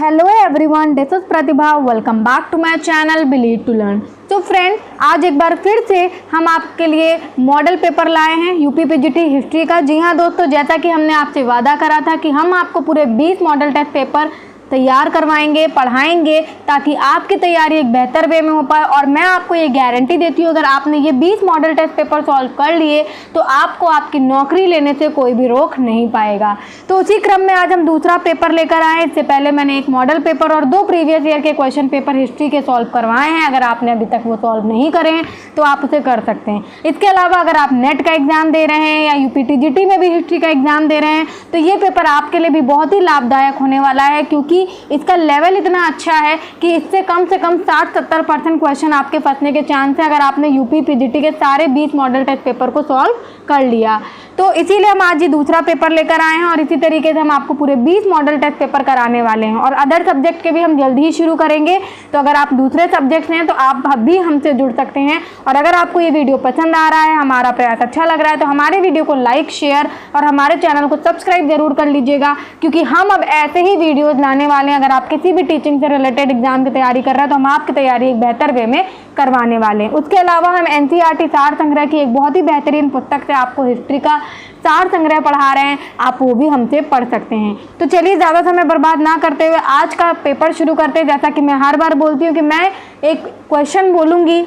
Hello everyone, this is Pratibha. Welcome back to my channel believe to learn. तो friend, आज एक बार फिर से हम आपके लिए मॉडल पेपर लाए हैं यूपी पीजीटी हिस्ट्री का। जी हाँ दोस्तों, जैसा कि हमने आपसे वादा करा था कि हम आपको पूरे 20 मॉडल टेस्ट पेपर तैयार करवाएंगे, पढ़ाएंगे, ताकि आपकी तैयारी एक बेहतर वे में हो पाए। और मैं आपको ये गारंटी देती हूँ, अगर आपने ये 20 मॉडल टेस्ट पेपर सॉल्व कर लिए तो आपको आपकी नौकरी लेने से कोई भी रोक नहीं पाएगा। तो उसी क्रम में आज हम दूसरा पेपर लेकर आए। इससे पहले मैंने एक मॉडल पेपर और 2 प्रीवियस ईयर के क्वेश्चन पेपर हिस्ट्री के सॉल्व करवाए हैं। अगर आपने अभी तक वो सॉल्व नहीं करे हैं तो आप उसे कर सकते हैं। इसके अलावा अगर आप नेट का एग्जाम दे रहे हैं या यूपीटीजीटी में भी हिस्ट्री का एग्जाम दे रहे हैं तो ये पेपर आपके लिए भी बहुत ही लाभदायक होने वाला है, क्योंकि इसका लेवल इतना अच्छा है कि इससे कम से कम 60-70% क्वेश्चन आपके फंसने के चांस है, अगर आपने यूपी पीजीटी के सारे 20 मॉडल टेस्ट पेपर को सॉल्व कर लिया। तो इसीलिए हम आज ये दूसरा पेपर लेकर आए हैं और इसी तरीके से हम आपको पूरे 20 मॉडल टेस्ट पेपर कराने वाले हैं। और अदर सब्जेक्ट के भी हम जल्दी ही शुरू करेंगे। तो अगर आप दूसरे सब्जेक्ट्स हैं तो आप भी हमसे जुड़ सकते हैं। और अगर आपको ये वीडियो पसंद आ रहा है, हमारा प्रयास अच्छा लग रहा है, तो हमारे वीडियो को लाइक, शेयर और हमारे चैनल को सब्सक्राइब जरूर कर लीजिएगा, क्योंकि हम अब ऐसे ही वीडियोज़ लाने वाले हैं। अगर आप किसी भी टीचिंग से रिलेटेड एग्जाम की तैयारी कर रहे हैं तो हम आपकी तैयारी एक बेहतर वे में करवाने वाले हैं। उसके अलावा हम एनसीईआरटी सार संग्रह की एक बहुत ही बेहतरीन पुस्तक से आपको हिस्ट्री का सार संग्रह पढ़ा रहे हैं, आप वो भी हमसे पढ़ सकते हैं। तो चलिए ज़्यादा समय बर्बाद ना करते हुए आज का पेपर शुरू करते हैं। जैसा कि मैं हर बार बोलती हूँ कि मैं एक क्वेश्चन बोलूँगी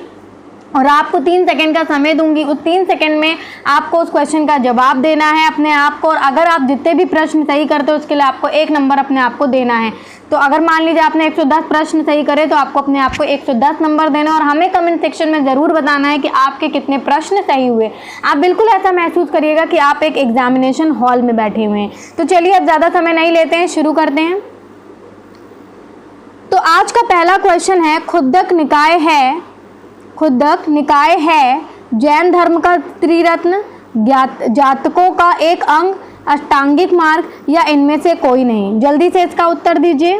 और आपको 3 सेकंड का समय दूंगी। उस 3 सेकंड में आपको उस क्वेश्चन का जवाब देना है अपने आप को। और अगर आप जितने भी प्रश्न सही करते हो उसके लिए आपको 1 नंबर अपने आप को देना है। तो अगर मान लीजिए आपने 110 प्रश्न सही करे तो आपको अपने आप को 110 नंबर देना। और हमें कमेंट सेक्शन में ज़रूर बताना है कि आपके कितने प्रश्न सही हुए। आप बिल्कुल ऐसा महसूस करिएगा कि आप एक एग्जामिनेशन हॉल में बैठे हुए हैं। तो चलिए अब ज़्यादा समय नहीं लेते हैं, शुरू करते हैं। तो आज का पहला क्वेश्चन है, खुद्दक निकाय है जैन धर्म का त्रिरत्न, जातकों का एक अंग, अष्टांगिक मार्ग या इनमें से कोई नहीं। जल्दी से इसका उत्तर दीजिए।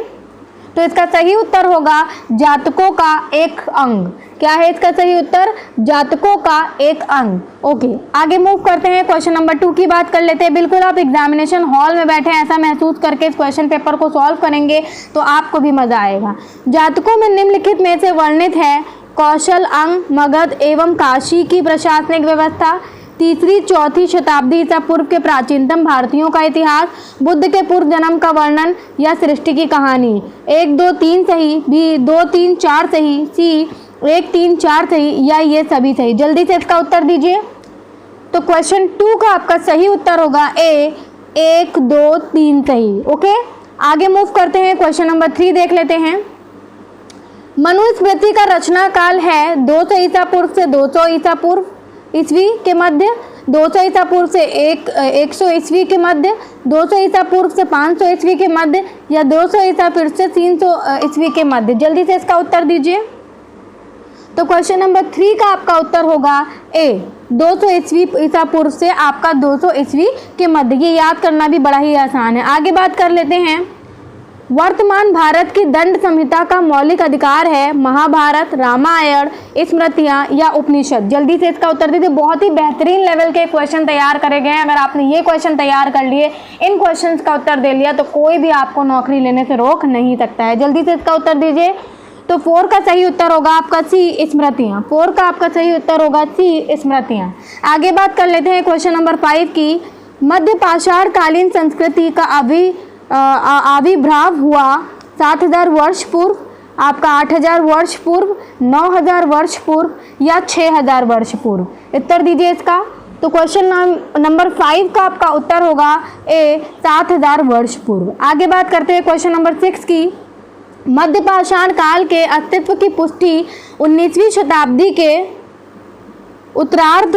तो इसका सही उत्तर होगा जातकों का एक अंग। क्या है इसका सही उत्तर? जातकों का एक अंग। ओके, आगे मूव करते हैं। क्वेश्चन नंबर 2 की बात कर लेते हैं। बिल्कुल आप एग्जामिनेशन हॉल में बैठे ऐसा महसूस करके इस क्वेश्चन पेपर को सॉल्व करेंगे तो आपको भी मजा आएगा। जातकों में निम्नलिखित में से वर्णित है कौशल, अंग, मगध एवं काशी की प्रशासनिक व्यवस्था, 3री-4वीं शताब्दी ईसा पूर्व के प्राचीनतम भारतीयों का इतिहास, बुद्ध के पूर्व जन्म का वर्णन या सृष्टि की कहानी। 1, 2, 3 सही, बी 2, 3, 4 सही, सी 1, 3, 4 सही या ये सभी सही। जल्दी से इसका उत्तर दीजिए। तो क्वेश्चन 2 का आपका सही उत्तर होगा ए 1, 2, 3 सही। ओके, आगे मूव करते हैं। क्वेश्चन नंबर 3 देख लेते हैं। मनुस्मृति का रचना काल है 200 ईसा पूर्व से 200 ईसा पूर्व ईस्वी के मध्य, 200 ईसा पूर्व से 100 ईस्वी के मध्य, 200 ईसा पूर्व से 500 ईस्वी के मध्य या 200 ईसा पूर्व से 300 ईस्वी के मध्य। जल्दी से इसका उत्तर दीजिए। तो क्वेश्चन नंबर 3 का आपका उत्तर होगा ए 200 ईसा पूर्व से आपका 200 ईस्वी के मध्य। ये याद करना भी बड़ा ही आसान है। आगे बात कर लेते हैं। वर्तमान भारत की दंड संहिता का मौलिक अधिकार है महाभारत, रामायण, स्मृतियाँ या उपनिषद। जल्दी से इसका उत्तर दीजिए। बहुत ही बेहतरीन लेवल के क्वेश्चन तैयार करे गए हैं। अगर आपने ये क्वेश्चन तैयार कर लिए, इन क्वेश्चंस का उत्तर दे लिया तो कोई भी आपको नौकरी लेने से रोक नहीं सकता है। जल्दी से इसका उत्तर दीजिए। तो 4 का सही उत्तर होगा आपका सी स्मृतियाँ। 4 का आपका सही उत्तर होगा सी स्मृतियाँ। आगे बात कर लेते हैं क्वेश्चन नंबर 5 की। मध्य पाषाण कालीन संस्कृति का आविर्भाव हुआ 7000 वर्ष पूर्व, आपका 8000 वर्ष पूर्व, 9000 वर्ष पूर्व या 6000 वर्ष पूर्व। उत्तर दीजिए इसका। तो क्वेश्चन नंबर 5 का आपका उत्तर होगा ए 7000 वर्ष पूर्व। आगे बात करते हैं क्वेश्चन नंबर 6 की। मध्य पाषाण काल के अस्तित्व की पुष्टि 19वीं शताब्दी के उत्तरार्ध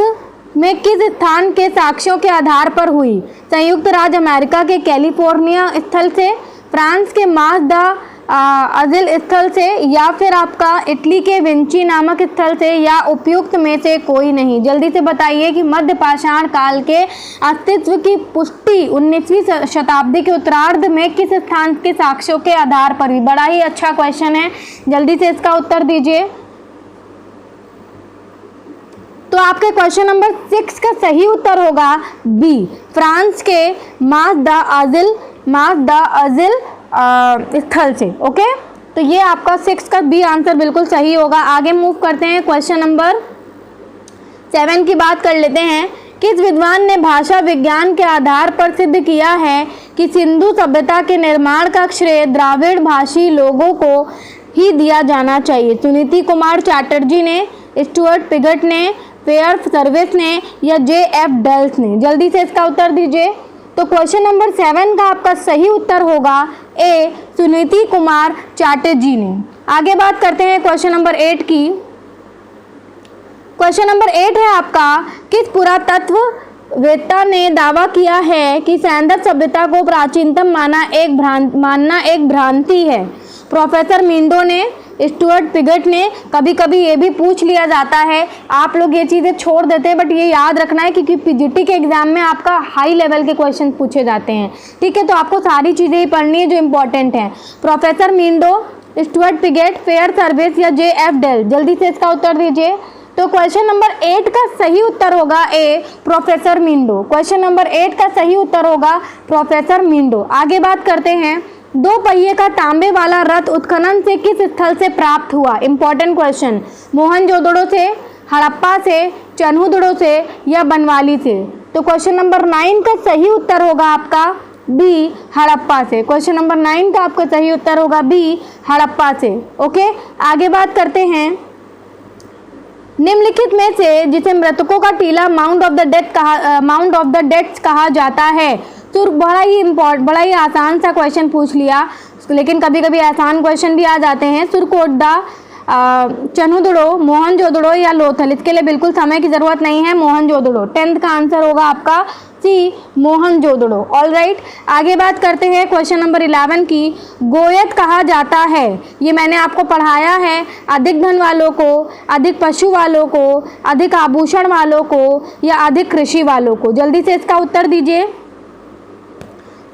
में किस स्थान के साक्ष्यों के आधार पर हुई? संयुक्त राज्य अमेरिका के कैलिफोर्निया स्थल से, फ्रांस के मास द अजिल स्थल से या फिर आपका इटली के विंची नामक स्थल से या उपयुक्त में से कोई नहीं। जल्दी से बताइए कि मध्य पाषाण काल के अस्तित्व की पुष्टि 19वीं शताब्दी के उत्तरार्ध में किस स्थान के साक्ष्यों के आधार पर हुई? बड़ा ही अच्छा क्वेश्चन है, जल्दी से इसका उत्तर दीजिए। तो आपके क्वेश्चन नंबर 6 का सही उत्तर होगा बी, फ्रांस के मास द अजिल स्थल से। ओके, तो ये आपका 6 का बी आंसर बिल्कुल सही होगा। आगे मूव करते हैं, क्वेश्चन नंबर 7 की बात कर लेते हैं। किस विद्वान ने भाषा विज्ञान के आधार पर सिद्ध किया है कि सिंधु सभ्यता के निर्माण का श्रेय द्राविड़ भाषी लोगों को ही दिया जाना चाहिए? सुनीति कुमार चैटर्जी ने, स्टुअर्ट पिगट ने, फेयर सर्विस ने या J.F. डेल्स ने? जल्दी से इसका उत्तर दीजिए। तो क्वेश्चन नंबर 7 का आपका सही उत्तर होगा ए, सुनीति कुमार चैटर्जी ने। आगे बात करते हैं क्वेश्चन नंबर 8 की। क्वेश्चन नंबर 8 है आपका, किस पुरातत्ववेत्ता ने दावा किया है कि सैंधव सभ्यता को प्राचीनतम मानना एक भ्रांति है? प्रोफेसर मिंडो ने, स्टुअर्ट पिगट ने? कभी कभी ये भी पूछ लिया जाता है, आप लोग ये चीज़ें छोड़ देते हैं, बट ये याद रखना है क्योंकि पीजीटी के एग्जाम में आपका हाई लेवल के क्वेश्चन पूछे जाते हैं। ठीक है, तो आपको सारी चीज़ें ही पढ़नी है जो इंपॉर्टेंट हैं। प्रोफेसर मिंडो, स्टुअर्ट पिगट, फेयर सर्विस या J.F. डेल? जल्दी से इसका उत्तर दीजिए। तो क्वेश्चन नंबर 8 का सही उत्तर होगा ए, प्रोफेसर मिंडो। क्वेश्चन नंबर 8 का सही उत्तर होगा प्रोफेसर मिंडो। आगे बात करते हैं, 2 पहिए का तांबे वाला रथ उत्खनन से किस स्थल से प्राप्त हुआ? Important question. मोहनजोदड़ो से, हड़प्पा से, चन्हुदड़ो से या बनवाली से? तो क्वेश्चन नंबर 9 का सही उत्तर होगा आपका बी, हड़प्पा से। क्वेश्चन नंबर 9 का आपका सही उत्तर होगा बी, हड़प्पा से। ओके, आगे बात करते हैं, निम्नलिखित में से जिसे मृतकों का टीला माउंट ऑफ द डेड्स कहा जाता है? तो बड़ा ही आसान सा क्वेश्चन पूछ लिया, लेकिन कभी कभी आसान क्वेश्चन भी आ जाते हैं। सुरकोटडा, चन्हुदड़ो, मोहनजोदड़ो या लोथल? इसके लिए बिल्कुल समय की जरूरत नहीं है, मोहनजोदड़ो। 10th का आंसर होगा आपका सी, मोहनजोदड़ो। ऑल राइट, आगे बात करते हैं क्वेश्चन नंबर 11 की। गोयत कहा जाता है, ये मैंने आपको पढ़ाया है, अधिक धन वालों को, अधिक पशु वालों को, अधिक आभूषण वालों को या अधिक कृषि वालों को? जल्दी से इसका उत्तर दीजिए।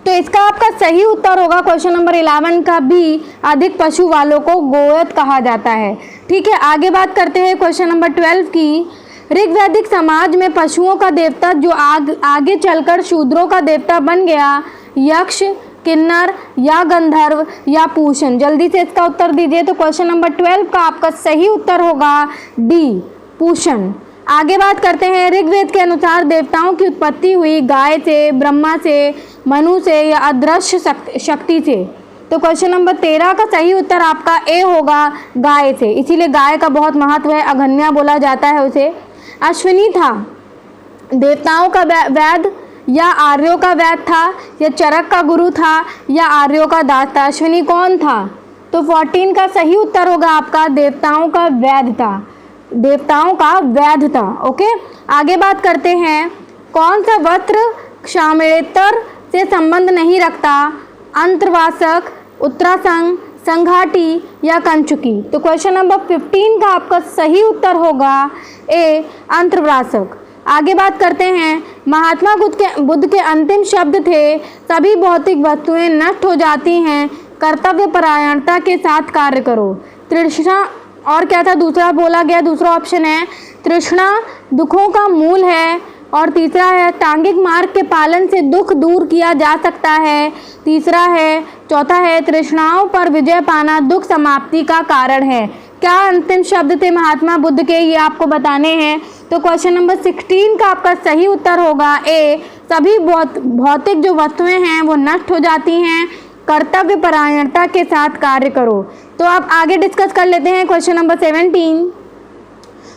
तो इसका आपका सही उत्तर होगा क्वेश्चन नंबर 11 का बी, अधिक पशु वालों को गोयत कहा जाता है। ठीक है, आगे बात करते हैं क्वेश्चन नंबर 12 की। ऋग्वैदिक समाज में पशुओं का देवता जो आगे चलकर शूद्रों का देवता बन गया, यक्ष, किन्नर या गंधर्व या पूषण? जल्दी से इसका उत्तर दीजिए। तो क्वेश्चन नंबर 12 का आपका सही उत्तर होगा डी, पूषण। आगे बात करते हैं, ऋग्वेद के अनुसार देवताओं की उत्पत्ति हुई गाय से, ब्रह्मा से, मनु से या अदृश्य शक्ति से? तो क्वेश्चन नंबर 13 का सही उत्तर आपका ए होगा, गाय से। इसीलिए गाय का बहुत महत्व है, अघन्या बोला जाता है उसे। अश्विनी था देवताओं का वैद या आर्यों का वैद था, या चरक का गुरु था या आर्यों का दास था? अश्विनी कौन था? तो 14 का सही उत्तर होगा आपका देवताओं का वैद था, देवताओं का वैद था। ओके, आगे बात करते हैं, कौन सा वस्त्र क्षामेतर से संबंध नहीं रखता? अंतर्वासक, उत्तरासंग, संघाटी या कंचुकी? तो क्वेश्चन नंबर 15 का आपका सही उत्तर होगा ए, अंतर्वासक। आगे बात करते हैं, महात्मा बुद्ध के अंतिम शब्द थे, सभी भौतिक वस्तुएं नष्ट हो जाती हैं, कर्तव्य परायणता के साथ कार्य करो। तृष्णा, और क्या था दूसरा बोला गया? दूसरा ऑप्शन है तृष्णा दुखों का मूल है, और तीसरा है सांघिक मार्ग के पालन से दुख दूर किया जा सकता है, चौथा है तृष्णाओं पर विजय पाना दुख समाप्ति का कारण है। क्या अंतिम शब्द थे महात्मा बुद्ध के, ये आपको बताने हैं। तो क्वेश्चन नंबर 16 का आपका सही उत्तर होगा ए, सभी भौतिक जो वस्तुएं हैं वो नष्ट हो जाती हैं, कर्तव्य परायणता के साथ कार्य करो। तो आप आगे डिस्कस कर लेते हैं क्वेश्चन नंबर 17।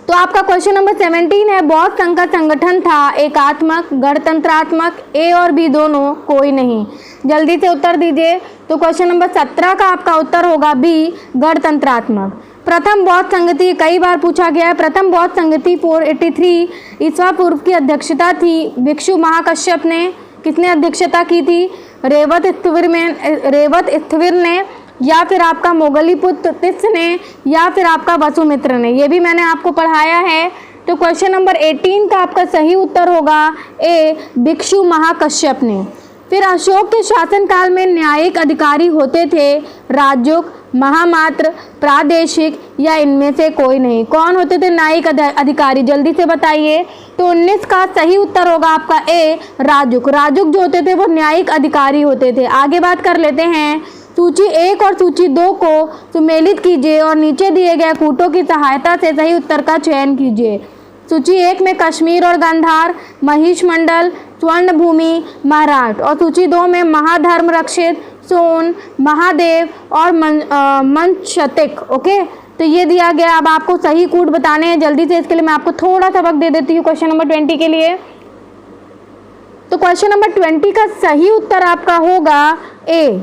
तो आपका क्वेश्चन नंबर 17 है, बौद्ध संघ का संगठन था एकात्मक, गणतंत्रात्मक, ए और बी दोनों, कोई नहीं? जल्दी से उत्तर दीजिए। तो क्वेश्चन नंबर 17 का आपका उत्तर होगा बी, गणतंत्रात्मक। प्रथम बौद्ध संगति कई बार पूछा गया है। प्रथम बौद्ध संगति 483 ईसा पूर्व की अध्यक्षता थी भिक्षु महाकश्यप ने। किसने अध्यक्षता की थी? रेवत स्थविर ने, या फिर आपका मोगलीपुत्र तिस्स ने, या फिर आपका वसुमित्र ने? ये भी मैंने आपको पढ़ाया है। तो क्वेश्चन नंबर 18 का आपका सही उत्तर होगा ए, भिक्षु महाकश्यप ने। फिर अशोक के शासनकाल में न्यायिक अधिकारी होते थे, राजयुक, महामात्र, प्रादेशिक या इनमें से कोई नहीं? कौन होते थे न्यायिक अधिकारी? जल्दी से बताइए। तो 19 का सही उत्तर होगा आपका ए, राजयुक। राजयुक जो होते थे वो न्यायिक अधिकारी होते थे। आगे बात कर लेते हैं, सूची 1 और सूची 2 को सुमेलित कीजिए और नीचे दिए गए कूटों की सहायता से सही उत्तर का चयन कीजिए। सूची 1 में कश्मीर और गांधार, महिषमंडल, स्वर्णभूमि, महाराष्ट्र, और सूची 2 में महाधर्म रक्षित, सोन, महादेव और मंचतिक। ओके, तो ये दिया गया। अब आपको सही कूट बताने हैं जल्दी से, इसके लिए मैं आपको थोड़ा सा वक्त दे देती हूँ क्वेश्चन नंबर 20 के लिए। तो क्वेश्चन नंबर 20 का सही उत्तर आपका होगा ए।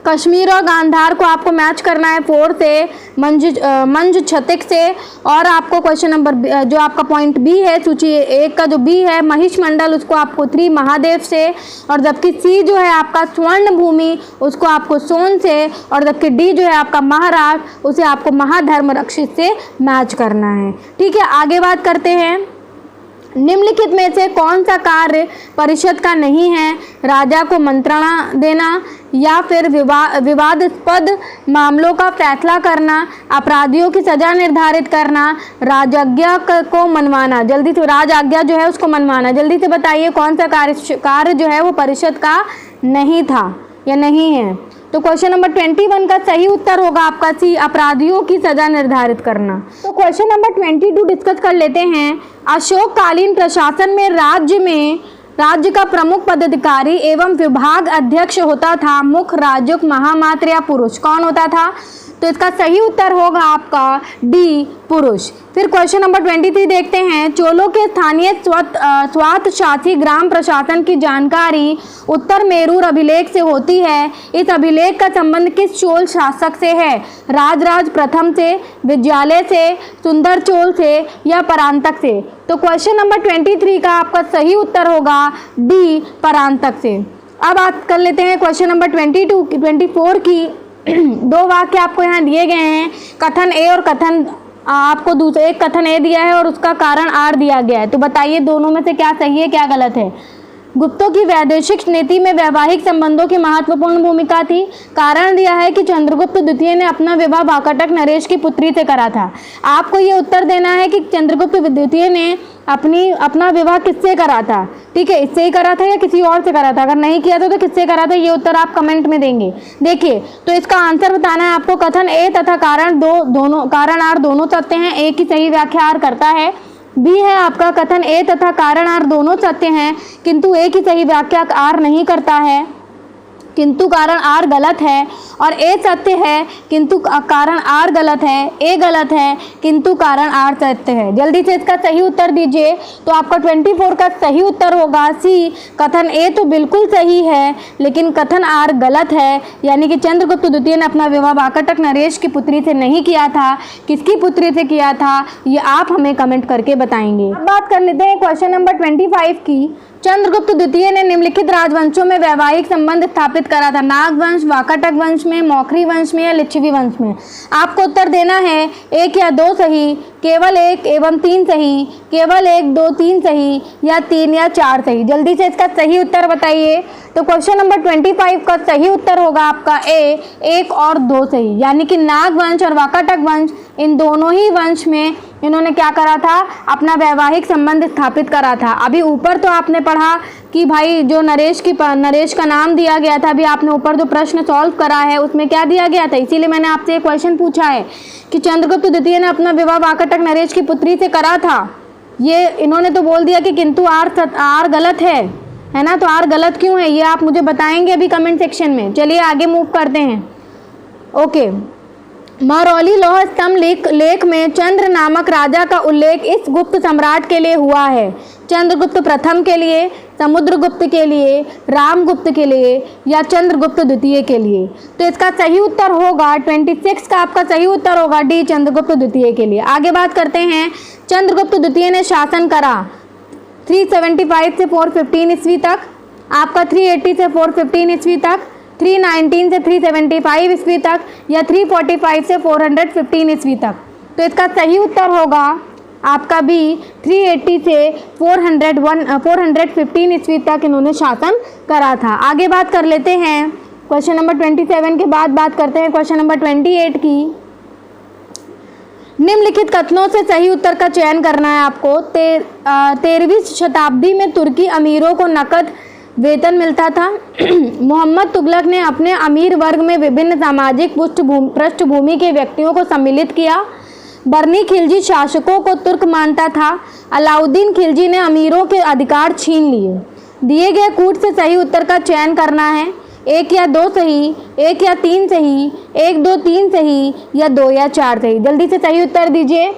कश्मीर और गांधार को आपको मैच करना है 4 से, मंचतिक से, और आपको क्वेश्चन नंबर जो आपका पॉइंट बी है, सूची 1 का जो बी है महिषमंडल, उसको आपको 3 महादेव से, और जबकि सी जो है आपका स्वर्ण भूमि, उसको आपको सोन से, और जबकि डी जो है आपका महाराष्ट्र, उसे आपको महाधर्म रक्षित से मैच करना है। ठीक है, आगे बात करते हैं। निम्नलिखित में से कौन सा कार्य परिषद का नहीं है? राजा को मंत्रणा देना, या फिर विवादास्पद मामलों का फैसला करना, अपराधियों की सजा निर्धारित करना, राजाज्ञा को मनवाना। जल्दी से, राजाज्ञा जो है उसको मनवाना। जल्दी से बताइए कौन सा कार्य जो है वो परिषद का नहीं था या नहीं है। तो क्वेश्चन नंबर 21 का सही उत्तर होगा आपका सी, अपराधियों की सजा निर्धारित करना। तो क्वेश्चन नंबर 22 डिस्कस कर लेते हैं। अशोककालीन प्रशासन में राज्य का प्रमुख पदाधिकारी एवं विभाग अध्यक्ष होता था मुख्य राजक, महामात्र या पुरुष? कौन होता था? तो इसका सही उत्तर होगा आपका डी, पुरुष। फिर क्वेश्चन नंबर 23 देखते हैं। चोलों के स्थानीय स्वायत्तशासी ग्राम प्रशासन की जानकारी उत्तर मेरूर अभिलेख से होती है। इस अभिलेख का संबंध किस चोल शासक से है? राजराज प्रथम से, विद्यालय से, सुंदर चोल से, या परांतक से? तो क्वेश्चन नंबर 23 का आपका सही उत्तर होगा डी, परांतक से। अब बात कर लेते हैं क्वेश्चन नंबर 24 की। 2 वाक्य आपको यहाँ दिए गए हैं, कथन ए और कथन, आपको दूसरा एक कथन ए दिया है और उसका कारण आर दिया गया है। तो बताइए दोनों में से क्या सही है क्या गलत है? गुप्तों की वैदेशिक नीति में वैवाहिक संबंधों की महत्वपूर्ण भूमिका थी। कारण दिया है कि चंद्रगुप्त द्वितीय ने अपना विवाह वाकाटक नरेश की पुत्री से करा था। आपको ये उत्तर देना है कि चंद्रगुप्त द्वितीय ने अपना विवाह किससे करा था। ठीक है, इससे ही करा था या किसी और से करा था? अगर नहीं किया था तो किससे करा था, ये उत्तर आप कमेंट में देंगे। देखिए, तो इसका आंसर बताना है आपको। कथन ए तथा कारण आर दोनों सत्य हैं, ए की सही व्याख्या आर करता है। बी है आपका कथन ए तथा कारण आर दोनों सत्य हैं, किंतु ए की सही व्याख्या आर नहीं करता है, किंतु कारण आर गलत है। और ए सत्य है किंतु कारण आर गलत है, ए गलत है किंतु कारण आर सत्य है। जल्दी से इसका सही उत्तर दीजिए। तो आपका 24 का सही उत्तर होगा सी, कथन ए तो बिल्कुल सही है लेकिन कथन आर गलत है, यानी कि चंद्रगुप्त द्वितीय ने अपना विवाह वाकाटक नरेश की पुत्री से नहीं किया था। किसकी पुत्री से किया था ये आप हमें कमेंट करके बताएंगे। अब बात कर लेते हैं क्वेश्चन नंबर 25 की। चंद्रगुप्त द्वितीय ने निम्नलिखित राजवंशों में वैवाहिक संबंध स्थापित करा था? नाग वंश, वाकाटक वंश में, मौखरी वंश में, या लिच्छवी वंश में? आपको उत्तर देना है 1 या 2 सही, केवल 1 एवं 3 सही, केवल 1, 2, 3 सही, या 3 या 4 सही। जल्दी से इसका सही उत्तर बताइए। तो क्वेश्चन नंबर 25 का सही उत्तर होगा आपका ए, 1 और 2 सही, यानी कि नाग वंश और वाकाटक वंश, इन दोनों ही वंश में इन्होंने क्या करा था? अपना वैवाहिक संबंध स्थापित करा था। अभी ऊपर तो आपने पढ़ा कि भाई जो नरेश का नाम दिया गया था, अभी आपने ऊपर जो प्रश्न सॉल्व करा है उसमें क्या दिया गया था, इसीलिए मैंने आपसे एक क्वेश्चन पूछा है कि चंद्रगुप्त द्वितीय ने अपना विवाह वाकाटक नरेश की पुत्री से करा था। ये इन्होंने तो बोल दिया कि किंतु आर गलत है ना? तो आर गलत क्यों है ये आप मुझे बताएंगे अभी कमेंट सेक्शन में। चलिए आगे मूव करते हैं। ओके, महरौली लौह स्तंभ लेख में चंद्र नामक राजा का उल्लेख इस गुप्त सम्राट के लिए हुआ है? चंद्रगुप्त प्रथम के लिए, समुद्रगुप्त के लिए, रामगुप्त के लिए, या चंद्रगुप्त द्वितीय के लिए? तो इसका सही उत्तर होगा 26 का आपका सही उत्तर होगा डी, चंद्रगुप्त द्वितीय के लिए। आगे बात करते हैं। चंद्रगुप्त द्वितीय ने शासन करा 375 से 415 ईस्वी तक, आपका 380 से 415 ईस्वी तक, 319 से 375 ईस्वी तक, या 345 से 415 ईस्वी तक? तो इसका सही उत्तर होगा आपका बी, 380 से 415 ईस्वी तक इन्होंने शासन करा था। आगे बात कर लेते हैं क्वेश्चन नंबर 27 के बाद बात करते हैं क्वेश्चन नंबर 28 की। निम्नलिखित कथनों से सही उत्तर का चयन करना है आपको। 13वीं शताब्दी में तुर्की अमीरों को नकद वेतन मिलता था। मोहम्मद तुगलक ने अपने अमीर वर्ग में विभिन्न सामाजिक पृष्ठभूमि के व्यक्तियों को सम्मिलित किया। बरनी खिलजी शासकों को तुर्क मानता था। अलाउद्दीन खिलजी ने अमीरों के अधिकार छीन लिए। दिए गए कूट से सही उत्तर का चयन करना है। 1 या 2 सही, 1 या 3 सही, 1 2 3 सही या 2 या 4 सही। जल्दी से सही उत्तर दीजिए।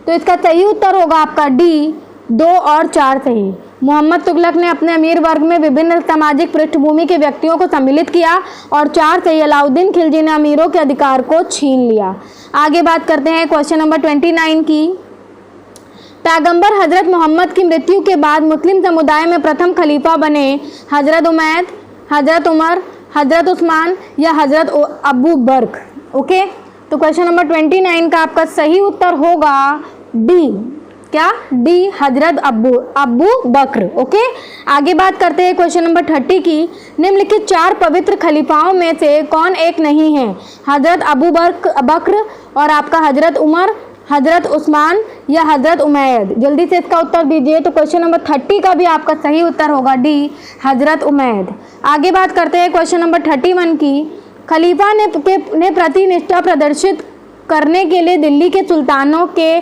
तो इसका सही उत्तर होगा आपका डी, 2 और 4 सही। मोहम्मद तुगलक ने अपने अमीर वर्ग में विभिन्न सामाजिक पृष्ठभूमि के व्यक्तियों को सम्मिलित किया और 4 सही। अलाउद्दीन खिलजी ने अमीरों के अधिकार को छीन लिया। आगे बात करते हैं क्वेश्चन नंबर 29 की। पैगंबर हजरत मोहम्मद की मृत्यु के बाद मुस्लिम समुदाय में प्रथम खलीफा बने हजरत उमैद, हजरत उमर, हजरत उस्मान या हजरत अबू बकर। ओके, तो क्वेश्चन नंबर 29 का आपका सही उत्तर होगा डी। क्या? डी, हजरत अबू बकर। ओके, आगे बात करते हैं क्वेश्चन नंबर 30 की। निम्नलिखित 4 पवित्र खलीफाओं में से कौन एक नहीं है? हजरत अबू बकर और आपका हजरत उमर, हजरत उस्मान या हजरत उमैद। जल्दी से इसका उत्तर दीजिए। तो क्वेश्चन नंबर 30 का भी आपका सही उत्तर होगा डी, हजरत उमैद। आगे बात करते हैं क्वेश्चन नंबर 31 की। खलीफा ने प्रतिनिष्ठा प्रदर्शित करने के लिए दिल्ली के सुल्तानों के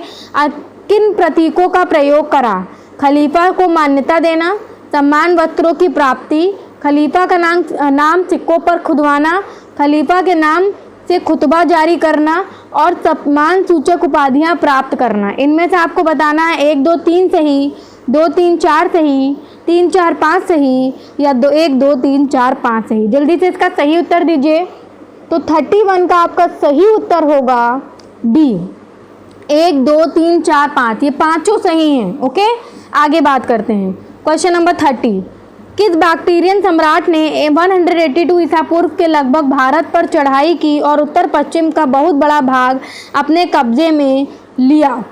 किन प्रतीकों का प्रयोग करा? खलीफा को मान्यता देना, सम्मान वस्त्रों की प्राप्ति, खलीफा का नाम सिक्कों पर खुदवाना, खलीफा के नाम से खुतबा जारी करना और सम्मान सूचक उपाधियां प्राप्त करना। इनमें से आपको बताना है 1 2 3 सही, 2 3 4 सही, 3 4 5 सही या 1 2 3 4 5 सही। जल्दी से इसका सही उत्तर दीजिए। तो 31 का आपका सही उत्तर होगा डी, 1 2 3 4 5, ये पांचों सही हैं। ओके, आगे बात करते हैं क्वेश्चन नंबर 30। किस बैक्टीरियन सम्राट ने 182 ईसा पूर्व के लगभग भारत पर चढ़ाई की और उत्तर पश्चिम का बहुत बड़ा भाग अपने कब्जे में लिया?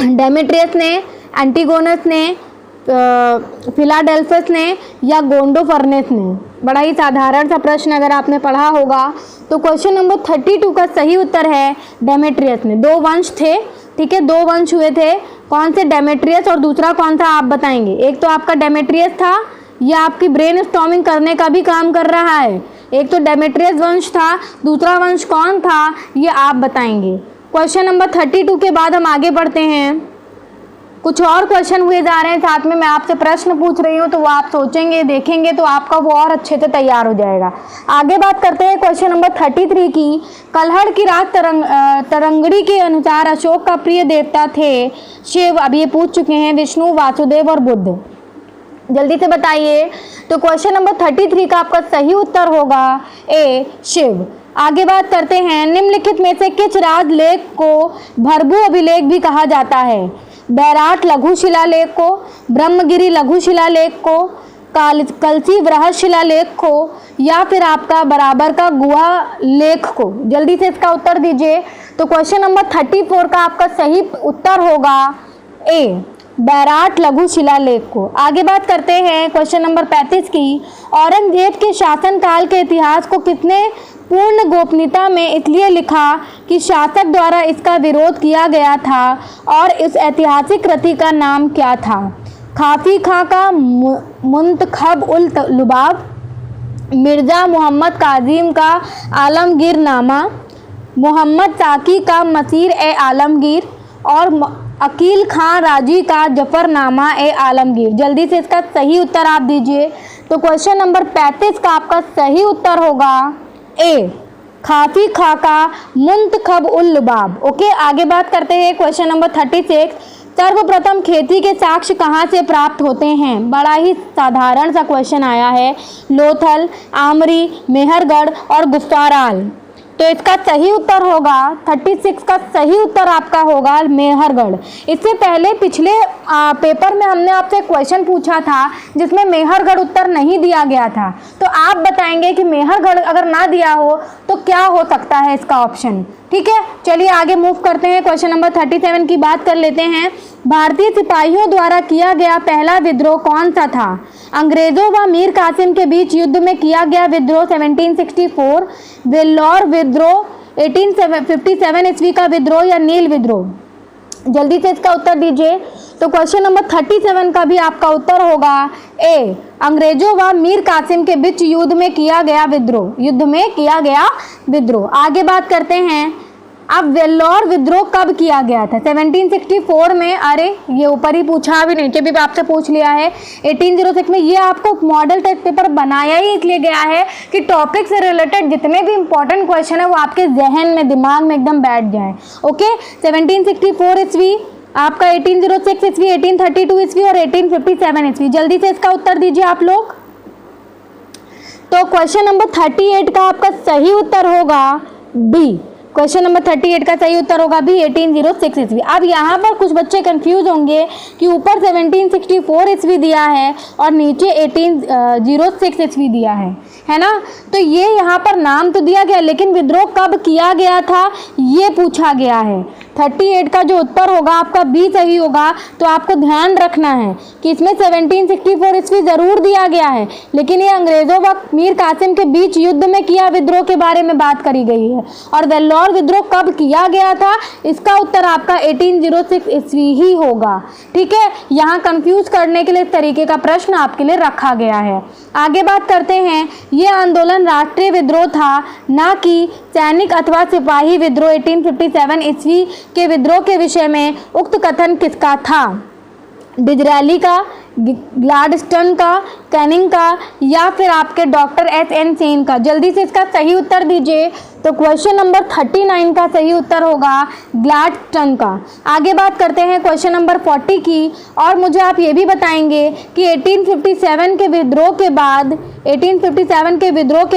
डेमेट्रियस ने, एंटिगोनस ने, फिलाडेल्फस ने या गोंडोफर्नेस ने? बड़ा ही साधारण सा प्रश्न अगर आपने पढ़ा होगा। तो क्वेश्चन नंबर 32 का सही उत्तर है डेमेट्रियस ने। 2 वंश थे, ठीक है, 2 वंश हुए थे। कौन से? डेमेट्रियस और दूसरा कौन था आप बताएंगे। एक तो आपका डेमेट्रियस था, यह आपकी ब्रेन स्टॉर्मिंग करने का भी काम कर रहा है। एक तो डेमेट्रियस वंश था, दूसरा वंश कौन था ये आप बताएंगे। क्वेश्चन नंबर 32 के बाद हम आगे बढ़ते हैं। कुछ और क्वेश्चन हुए जा रहे हैं, साथ में मैं आपसे प्रश्न पूछ रही हूँ, तो वो आप सोचेंगे, देखेंगे तो आपका वो और अच्छे से तैयार हो जाएगा। आगे बात करते हैं क्वेश्चन नंबर 33 की। कल्हड़ की राग तरंगड़ी के अनुसार अशोक का प्रिय देवता थे शिव। अब ये पूछ चुके हैं विष्णु, वासुदेव और बुद्ध। जल्दी से बताइए। तो क्वेश्चन नंबर 33 का आपका सही उत्तर होगा ए, शिव। आगे बात करते हैं। निम्नलिखित में से किस राजलेख को भरभू अभिलेख भी कहा जाता है? बैराट लघु शिलालेख को, ब्रह्मगिरी लघु शिलालेख को, कलसी वृहद शिलालेख को या फिर आपका बराबर का गुहा लेख को? जल्दी से इसका उत्तर दीजिए। तो क्वेश्चन नंबर 34 का आपका सही उत्तर होगा ए, बैराट लघु शिलालेख को। आगे बात करते हैं क्वेश्चन नंबर 35 की। औरंगजेब के शासनकाल के इतिहास को किसने पूर्ण गोपनीयता में इसलिए लिखा कि शासक द्वारा इसका विरोध किया गया था और इस ऐतिहासिक कृति का नाम क्या था? खाफी खां का मुंतखब उल लुबाब, मिर्ज़ा मोहम्मद काजिम का आलमगीर नामा, मोहम्मद साकी का मसीर ए आलमगीर और अकील खां राजी का जफरनामा ए आलमगीर। जल्दी से इसका सही उत्तर आप दीजिए। तो क्वेश्चन नंबर 35 का आपका सही उत्तर होगा ए, खाफी खां का मुंतखब उल लुबाब। ओके, आगे बात करते हैं क्वेश्चन नंबर 36। सर्वप्रथम खेती के साक्ष्य कहाँ से प्राप्त होते हैं? बड़ा ही साधारण सा क्वेश्चन आया है। लोथल, आमरी, मेहरगढ़ और गुफ्ताराल। तो इसका सही उत्तर होगा 36 का सही उत्तर आपका होगा मेहरगढ़। इससे पहले पिछले पेपर में हमने आपसे क्वेश्चन पूछा था जिसमें मेहरगढ़ उत्तर नहीं दिया गया था। तो आप बताएंगे कि मेहरगढ़ अगर ना दिया हो तो क्या हो सकता है इसका ऑप्शन। ठीक है, चलिए आगे मूव करते हैं। क्वेश्चन नंबर 37 की बात कर लेते हैं। भारतीय सिपाहियों द्वारा किया गया पहला विद्रोह कौन सा था? अंग्रेजों व मीर कासिम के बीच युद्ध में किया गया विद्रोह 1764, वेल्लोर विद्रोह 1857 ईस्वी का विद्रोह या नील विद्रोह? जल्दी से इसका उत्तर दीजिए। तो क्वेश्चन नंबर 37 का भी आपका उत्तर होगा ए, अंग्रेजों व मीर कासिम के बीच युद्ध में किया गया विद्रोह। आगे बात करते हैं, अब वेल्लोर विद्रोह कब किया गया था? 1764 में। अरे ये ऊपर ही पूछा, अभी नीचे भी आपसे पूछ लिया है 1806 में। ये आपको मॉडल टेस्ट पेपर बनाया ही इसलिए गया है कि टॉपिक से रिलेटेड जितने भी इंपॉर्टेंट क्वेश्चन है वो आपके जहन में, दिमाग में एकदम बैठ जाए। ओके, 1764 ईस्वी, आपका 1806 ईस्वी, 1832 ईस्वी और 1857 ईस्वी। जल्दी से इसका उत्तर दीजिए आप लोग। तो क्वेश्चन नंबर 38 का आपका सही उत्तर होगा बी। क्वेश्चन नंबर 38 का सही उत्तर होगा बी, 1806 ईस्वी। अब यहाँ पर कुछ बच्चे कंफ्यूज होंगे कि ऊपर 1764 ईस्वी दिया है और नीचे 1806 ईस्वी दिया है ना। तो ये यहाँ पर नाम तो दिया गया, लेकिन विद्रोह कब किया गया था ये पूछा गया है। 38 का जो उत्तर होगा आपका बी सही होगा। तो आपको ध्यान रखना है कि इसमें 1764 ईस्वी ज़रूर दिया गया है, लेकिन ये अंग्रेज़ों व मीर कासिम के बीच युद्ध में किया विद्रोह के बारे में बात करी गई है। और वेल्लोर विद्रोह कब किया गया था, इसका उत्तर आपका 1806 ईस्वी ही होगा। ठीक है, यहाँ कंफ्यूज करने के लिए इस तरीके का प्रश्न आपके लिए रखा गया है। आगे बात करते हैं, ये आंदोलन राष्ट्रीय विद्रोह था, ना कि सैनिक अथवा सिपाही विद्रोह। 1857 ईस्वी के विद्रोह के विषय में उक्त कथन किसका था? डिजरैली का, ग्लैडस्टोन का, कैनिंग का, या फिर आपके डॉक्टर एस.एन. सेन का? जल्दी से इसका सही उत्तर दीजिए। तो क्वेश्चन नंबर 39 का सही उत्तर होगा ग्लैडस्टोन का। आगे बात करते हैं क्वेश्चन नंबर 40 की, और मुझे आप ये भी बताएंगे कि 1857 के विद्रोह के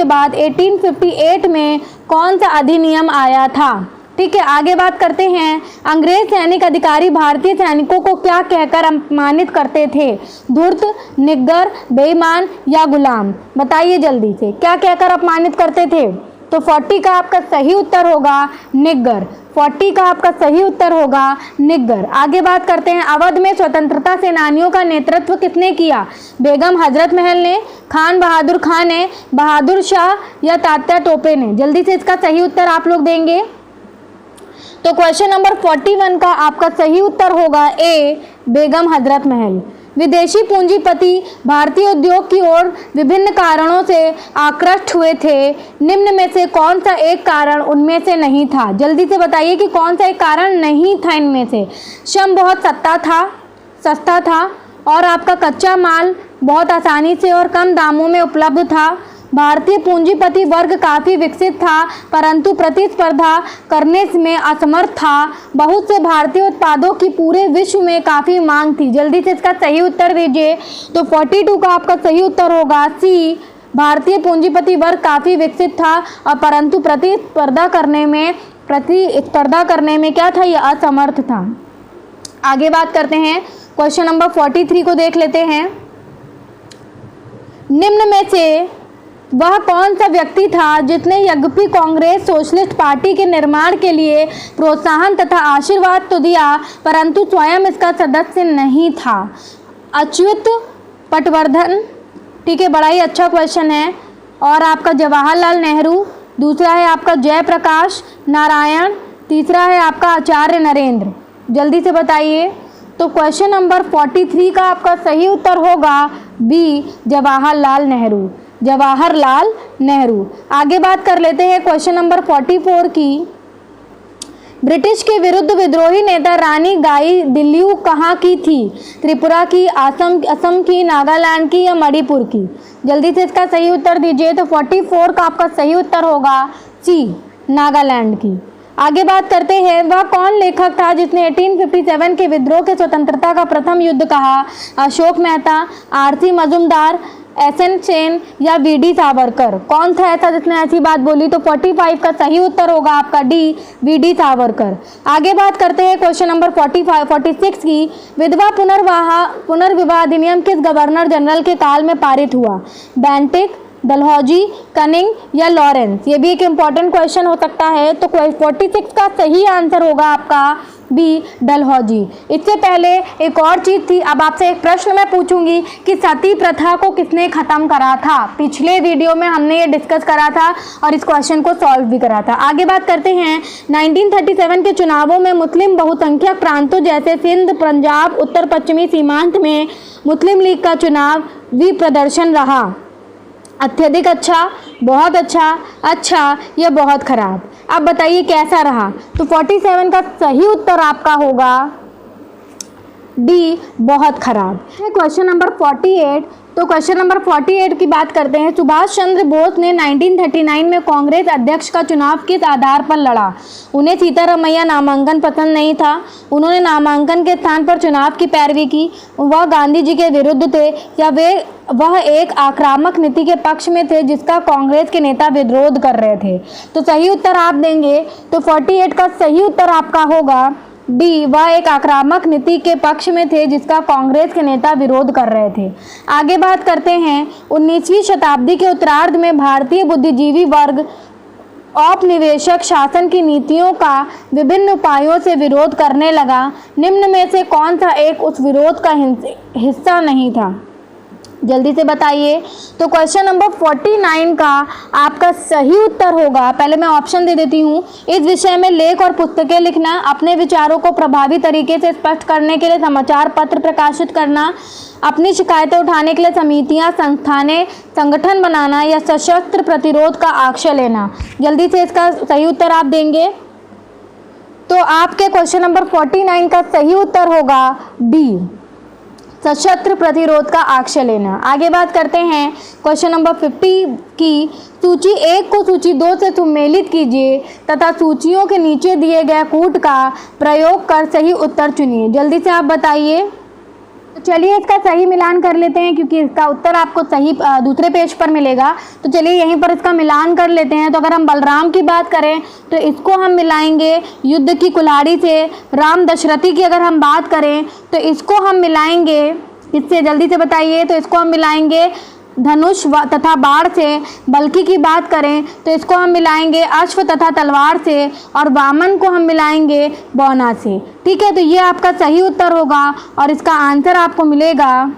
बाद 1858 में कौन सा अधिनियम आया था? ठीक है, आगे बात करते हैं, अंग्रेज सैनिक अधिकारी भारतीय सैनिकों को क्या कहकर अपमानित करते थे? धूर्त, निग्गर, बेईमान या गुलाम? बताइए जल्दी से, क्या कहकर अपमानित करते थे? तो 40 का आपका सही उत्तर होगा निग्गर। 40 का आपका सही उत्तर होगा निग्गर। आगे बात करते हैं, अवध में स्वतंत्रता सेनानियों का नेतृत्व किसने किया? बेगम हजरत महल ने, खान बहादुर खान ने, बहादुर शाह या तात्या टोपे ने? जल्दी से इसका सही उत्तर आप लोग देंगे। तो क्वेश्चन नंबर 41 का आपका सही उत्तर होगा ए, बेगम हजरत महल। विदेशी पूंजीपति भारतीय उद्योग की ओर विभिन्न कारणों से आकृष्ट हुए थे, निम्न में से कौन सा एक कारण उनमें से नहीं था? जल्दी से बताइए कि कौन सा एक कारण नहीं था इनमें से। श्रम बहुत सस्ता था और आपका कच्चा माल बहुत आसानी से और कम दामों में उपलब्ध था। भारतीय पूंजीपति वर्ग काफ़ी विकसित था परंतु प्रतिस्पर्धा करने में असमर्थ था। बहुत से भारतीय उत्पादों की पूरे विश्व में काफ़ी मांग थी। जल्दी से इसका सही उत्तर दीजिए। तो 42 का आपका सही उत्तर होगा सी, भारतीय पूंजीपति वर्ग काफ़ी विकसित था और परंतु प्रतिस्पर्धा करने में क्या था, यह असमर्थ था। आगे बात करते हैं, क्वेश्चन नंबर 43 को देख लेते हैं। निम्न में से वह कौन सा व्यक्ति था जिसने यद्यपि कांग्रेस सोशलिस्ट पार्टी के निर्माण के लिए प्रोत्साहन तथा आशीर्वाद तो दिया परंतु स्वयं इसका सदस्य नहीं था? अच्युत पटवर्धन, ठीक है, बड़ा ही अच्छा क्वेश्चन है। और आपका जवाहरलाल नेहरू, दूसरा है आपका जयप्रकाश नारायण, तीसरा है आपका आचार्य नरेंद्र। जल्दी से बताइए। तो क्वेश्चन नंबर 43 का आपका सही उत्तर होगा बी, जवाहरलाल नेहरू। आगे बात कर लेते हैं क्वेश्चन नंबर 44 की। ब्रिटिश के विरुद्ध विद्रोही नेता रानी गाई दिल्ली कहाँ की थी? त्रिपुरा की, असम की, नागालैंड की या मणिपुर की? जल्दी से इसका सही उत्तर दीजिए। तो 44 का आपका सही उत्तर होगा सी, नागालैंड की। आगे बात करते हैं, वह कौन लेखक था जिसने 1857 के विद्रोह के स्वतंत्रता का प्रथम युद्ध कहा? Ashok Mehta, RC Majumdar, SN. सेन या वी.डी. सावरकर? कौन था ऐसा जिसने ऐसी बात बोली? तो 45 का सही उत्तर होगा आपका डी, वी.डी. सावरकर। आगे बात करते हैं क्वेश्चन नंबर 46 की। विधवा पुनर्विवाह अधिनियम किस गवर्नर जनरल के काल में पारित हुआ? बेंटिक, डलहौजी, कनिंग या लॉरेंस? ये भी एक इम्पॉर्टेंट क्वेश्चन हो सकता है। तो 46 का सही आंसर होगा आपका बी, डलहौजी। इससे पहले एक और चीज़ थी, अब आपसे एक प्रश्न मैं पूछूंगी कि सती प्रथा को किसने ख़त्म करा था? पिछले वीडियो में हमने ये डिस्कस करा था और इस क्वेश्चन को सॉल्व भी करा था। आगे बात करते हैं। 1937 के चुनावों में मुस्लिम बहुसंख्यक प्रांतों जैसे सिंध, पंजाब, उत्तर पश्चिमी सीमांत में मुस्लिम लीग का चुनावी प्रदर्शन रहा। अत्यधिक अच्छा, बहुत अच्छा, अच्छा या बहुत खराब? अब बताइए कैसा रहा? तो 47 का सही उत्तर आपका होगा डी, बहुत खराब। Question number 48। तो क्वेश्चन नंबर 48 की बात करते हैं। सुभाष चंद्र बोस ने 1939 में कांग्रेस अध्यक्ष का चुनाव किस आधार पर लड़ा? उन्हें सीतारमैया नामांकन पसंद नहीं था, उन्होंने नामांकन के स्थान पर चुनाव की पैरवी की, वह गांधी जी के विरुद्ध थे, या वह एक आक्रामक नीति के पक्ष में थे जिसका कांग्रेस के नेता विरोध कर रहे थे? तो सही उत्तर आप देंगे। तो 48 का सही उत्तर आपका होगा डी, वह एक आक्रामक नीति के पक्ष में थे जिसका कांग्रेस के नेता विरोध कर रहे थे। आगे बात करते हैं। 19वीं शताब्दी के उत्तरार्ध में भारतीय बुद्धिजीवी वर्ग औपनिवेशिक शासन की नीतियों का विभिन्न उपायों से विरोध करने लगा। निम्न में से कौन सा एक उस विरोध का हिस्सा नहीं था? जल्दी से बताइए। तो क्वेश्चन नंबर 49 का आपका सही उत्तर होगा, पहले मैं ऑप्शन दे देती हूँ। इस विषय में लेख और पुस्तकें लिखना, अपने विचारों को प्रभावी तरीके से स्पष्ट करने के लिए समाचार पत्र प्रकाशित करना, अपनी शिकायतें उठाने के लिए समितियां, संस्थानें, संगठन बनाना, या सशस्त्र प्रतिरोध का आश्रय लेना। जल्दी से इसका सही उत्तर आप देंगे। तो आपके क्वेश्चन नंबर 49 का सही उत्तर होगा डी, सशस्त्र प्रतिरोध का आश्रय लेना। आगे बात करते हैं। क्वेश्चन नंबर 50 की सूची 1 को सूची 2 से सम्मिलित कीजिए तथा सूचियों के नीचे दिए गए कूट का प्रयोग कर सही उत्तर चुनिए। जल्दी से आप बताइए। तो चलिए इसका सही मिलान कर लेते हैं, क्योंकि इसका उत्तर आपको सही दूसरे पेज पर मिलेगा। तो चलिए यहीं पर इसका मिलान कर लेते हैं। तो अगर हम बलराम की बात करें तो इसको हम मिलाएंगे युद्ध की कुल्हाड़ी से। राम दशरथी की अगर हम बात करें तो इसको हम मिलाएंगे इससे। जल्दी से बताइए। तो इसको हम मिलाएंगे धनुष तथा बाण से। बल्कि की बात करें तो इसको हम मिलाएंगे अश्व तथा तलवार से, और वामन को हम मिलाएंगे बौना से। ठीक है, तो ये आपका सही उत्तर होगा और इसका आंसर आपको मिलेगा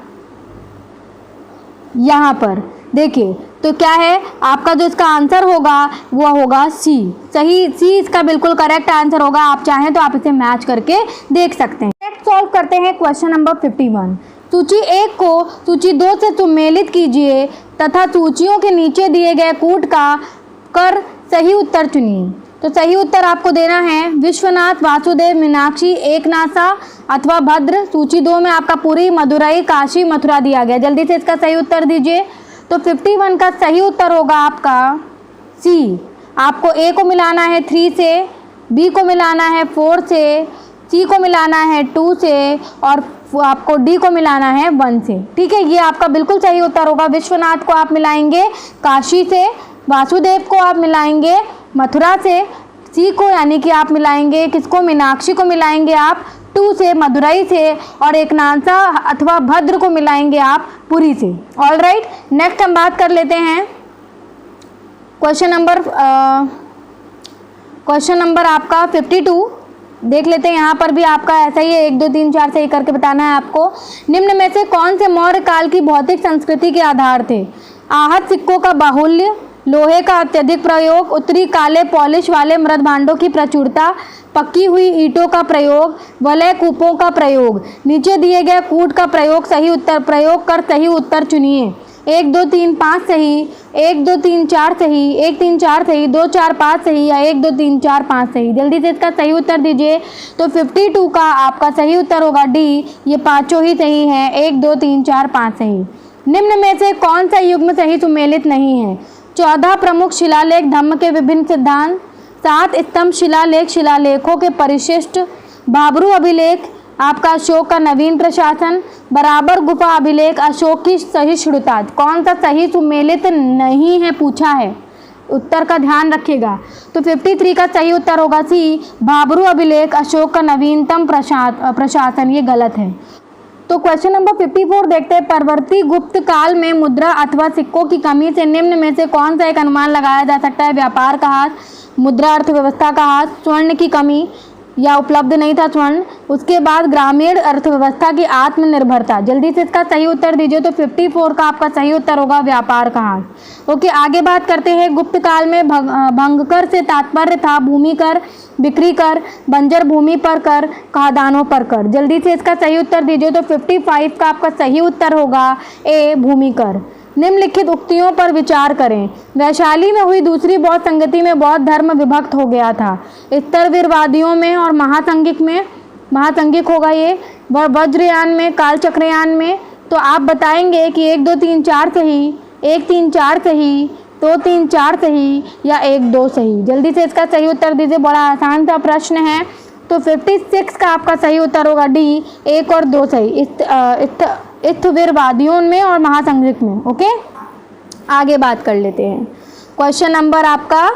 यहाँ पर। देखिए तो क्या है आपका जो इसका आंसर होगा वो होगा सी। सही, सी इसका बिल्कुल करेक्ट आंसर होगा। आप चाहें तो आप इसे मैच करके देख सकते हैं। नेक्स्ट सॉल्व करते हैं क्वेश्चन नंबर 51। सूची 1 को सूची 2 से सम्मिलित कीजिए तथा सूचियों के नीचे दिए गए कूट का कर सही उत्तर चुनिए। तो सही उत्तर आपको देना है विश्वनाथ, वासुदेव, मीनाक्षी, एकनाथा अथवा भद्र। सूची 2 में आपका पुरी, मदुरई, काशी, मथुरा दिया गया। जल्दी से इसका सही उत्तर दीजिए। तो 51 का सही उत्तर होगा आपका सी। आपको ए को मिलाना है 3 से, बी को मिलाना है 4 से, सी को मिलाना है 2 से, और आपको डी को मिलाना है 1 से। ठीक है, ये आपका बिल्कुल सही उत्तर होगा। विश्वनाथ को आप मिलाएंगे काशी से, वासुदेव को आप मिलाएंगे मथुरा से, सी को यानी कि आप मिलाएंगे किसको, मीनाक्षी को मिलाएंगे आप 2 से, मदुरई से, और एकनाथा अथवा भद्र को मिलाएंगे आप पुरी से। ऑल राइट, नेक्स्ट हम बात कर लेते हैं क्वेश्चन नंबर आपका 52 देख लेते हैं। यहाँ पर भी आपका ऐसा ही है, 1 2 3 4 सही करके बताना है आपको। निम्न में से कौन से मौर्य काल की भौतिक संस्कृति के आधार थे? आहत सिक्कों का बाहुल्य, लोहे का अत्यधिक प्रयोग, उत्तरी काले पॉलिश वाले मृद भांडों की प्रचुरता, पक्की हुई ईंटों का प्रयोग, वलय कूपों का प्रयोग। नीचे दिए गए कूट का प्रयोग कर सही उत्तर चुनिए। 1 2 3 5 सही, 1 2 3 4 सही, 1 3 4 सही, 2 4 5 सही, या 1 2 3 4 5 सही। जल्दी से इसका सही उत्तर दीजिए। तो 52 का आपका सही उत्तर होगा डी, ये पांचों ही सही हैं। 1 2 3 4 5 सही। निम्न में से कौन सा युग्म सही सुमेलित नहीं है? 14 प्रमुख शिलालेख धम्म के विभिन्न सिद्धांत, 7 स्तंभ शिलालेख शिलालेखों के परिशिष्ट, भाबरू अभिलेख आपका अशोक का नवीन प्रशासन, बराबर गुफा अभिलेख अशोक की सहिष्णुता। कौन सा सही सुमेलित नहीं है पूछा है, उत्तर का ध्यान रखिएगा। तो 53 का सही उत्तर होगा सी, भाबरू अभिलेख अशोक का नवीनतम प्रशासन। ये गलत है। तो क्वेश्चन नंबर 54 देखते हैं। परवर्ती गुप्त काल में मुद्रा अथवा सिक्कों की कमी से निम्न में से कौन सा एक अनुमान लगाया जा सकता है? व्यापार का हाथ, मुद्रा अर्थव्यवस्था का हाथ, स्वर्ण की कमी या उपलब्ध नहीं था स्वर्ण, उसके बाद ग्रामीण अर्थव्यवस्था की आत्मनिर्भरता। जल्दी से इसका सही उत्तर दीजिए। तो 54 का आपका सही उत्तर होगा व्यापार का हाथ। ओके, आगे बात करते हैं। गुप्त काल में भंगकर से तात्पर्य था भूमि कर, बिक्री कर, बंजर भूमि पर कर, खादानों पर कर। जल्दी से इसका सही उत्तर दीजिए। तो 55 का आपका सही उत्तर होगा ए, भूमि कर। निम्नलिखित उक्तियों पर विचार करें। वैशाली में हुई दूसरी बौद्ध संगति में बौद्ध धर्म विभक्त हो गया था। स्तरवीरवादियों में और महासंघिक होगा ये, वज्रयान में, कालचक्रयान में। तो आप बताएंगे कि 1 2 3 4 सही, 1 3 4 सही, 2 3 4 सही या 1 2 सही। जल्दी से इसका सही उत्तर दीजिए। बड़ा आसान सा प्रश्न है। तो 56 का आपका सही उत्तर होगा डी, 1 और 2 सही, स्तरवीरवादियों में और महासंघिक में। ओके, आगे बात कर लेते हैं। क्वेश्चन नंबर आपका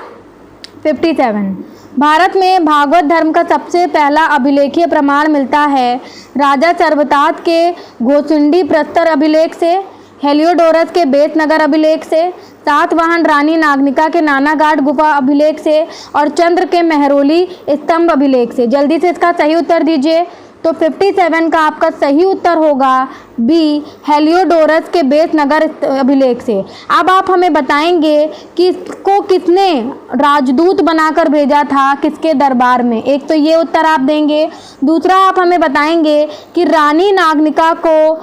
57। भारत में भागवत धर्म का सबसे पहला अभिलेखीय प्रमाण मिलता है राजा सर्वतात के घोसुंडी प्रस्तर अभिलेख से, हेलियोडोरस के बेतनगर अभिलेख से, सातवाहन रानी नागनिका के नानाघाट गुफा अभिलेख से और चंद्र के मेहरौली स्तंभ अभिलेख से। जल्दी से इसका सही उत्तर दीजिए। तो 57 का आपका सही उत्तर होगा बी, हेलियोडोरस के बेतनगर अभिलेख से। अब आप हमें बताएंगे कि इसको किसने राजदूत बनाकर भेजा था किसके दरबार में। एक तो ये उत्तर आप देंगे, दूसरा आप हमें बताएंगे कि रानी नागनिका को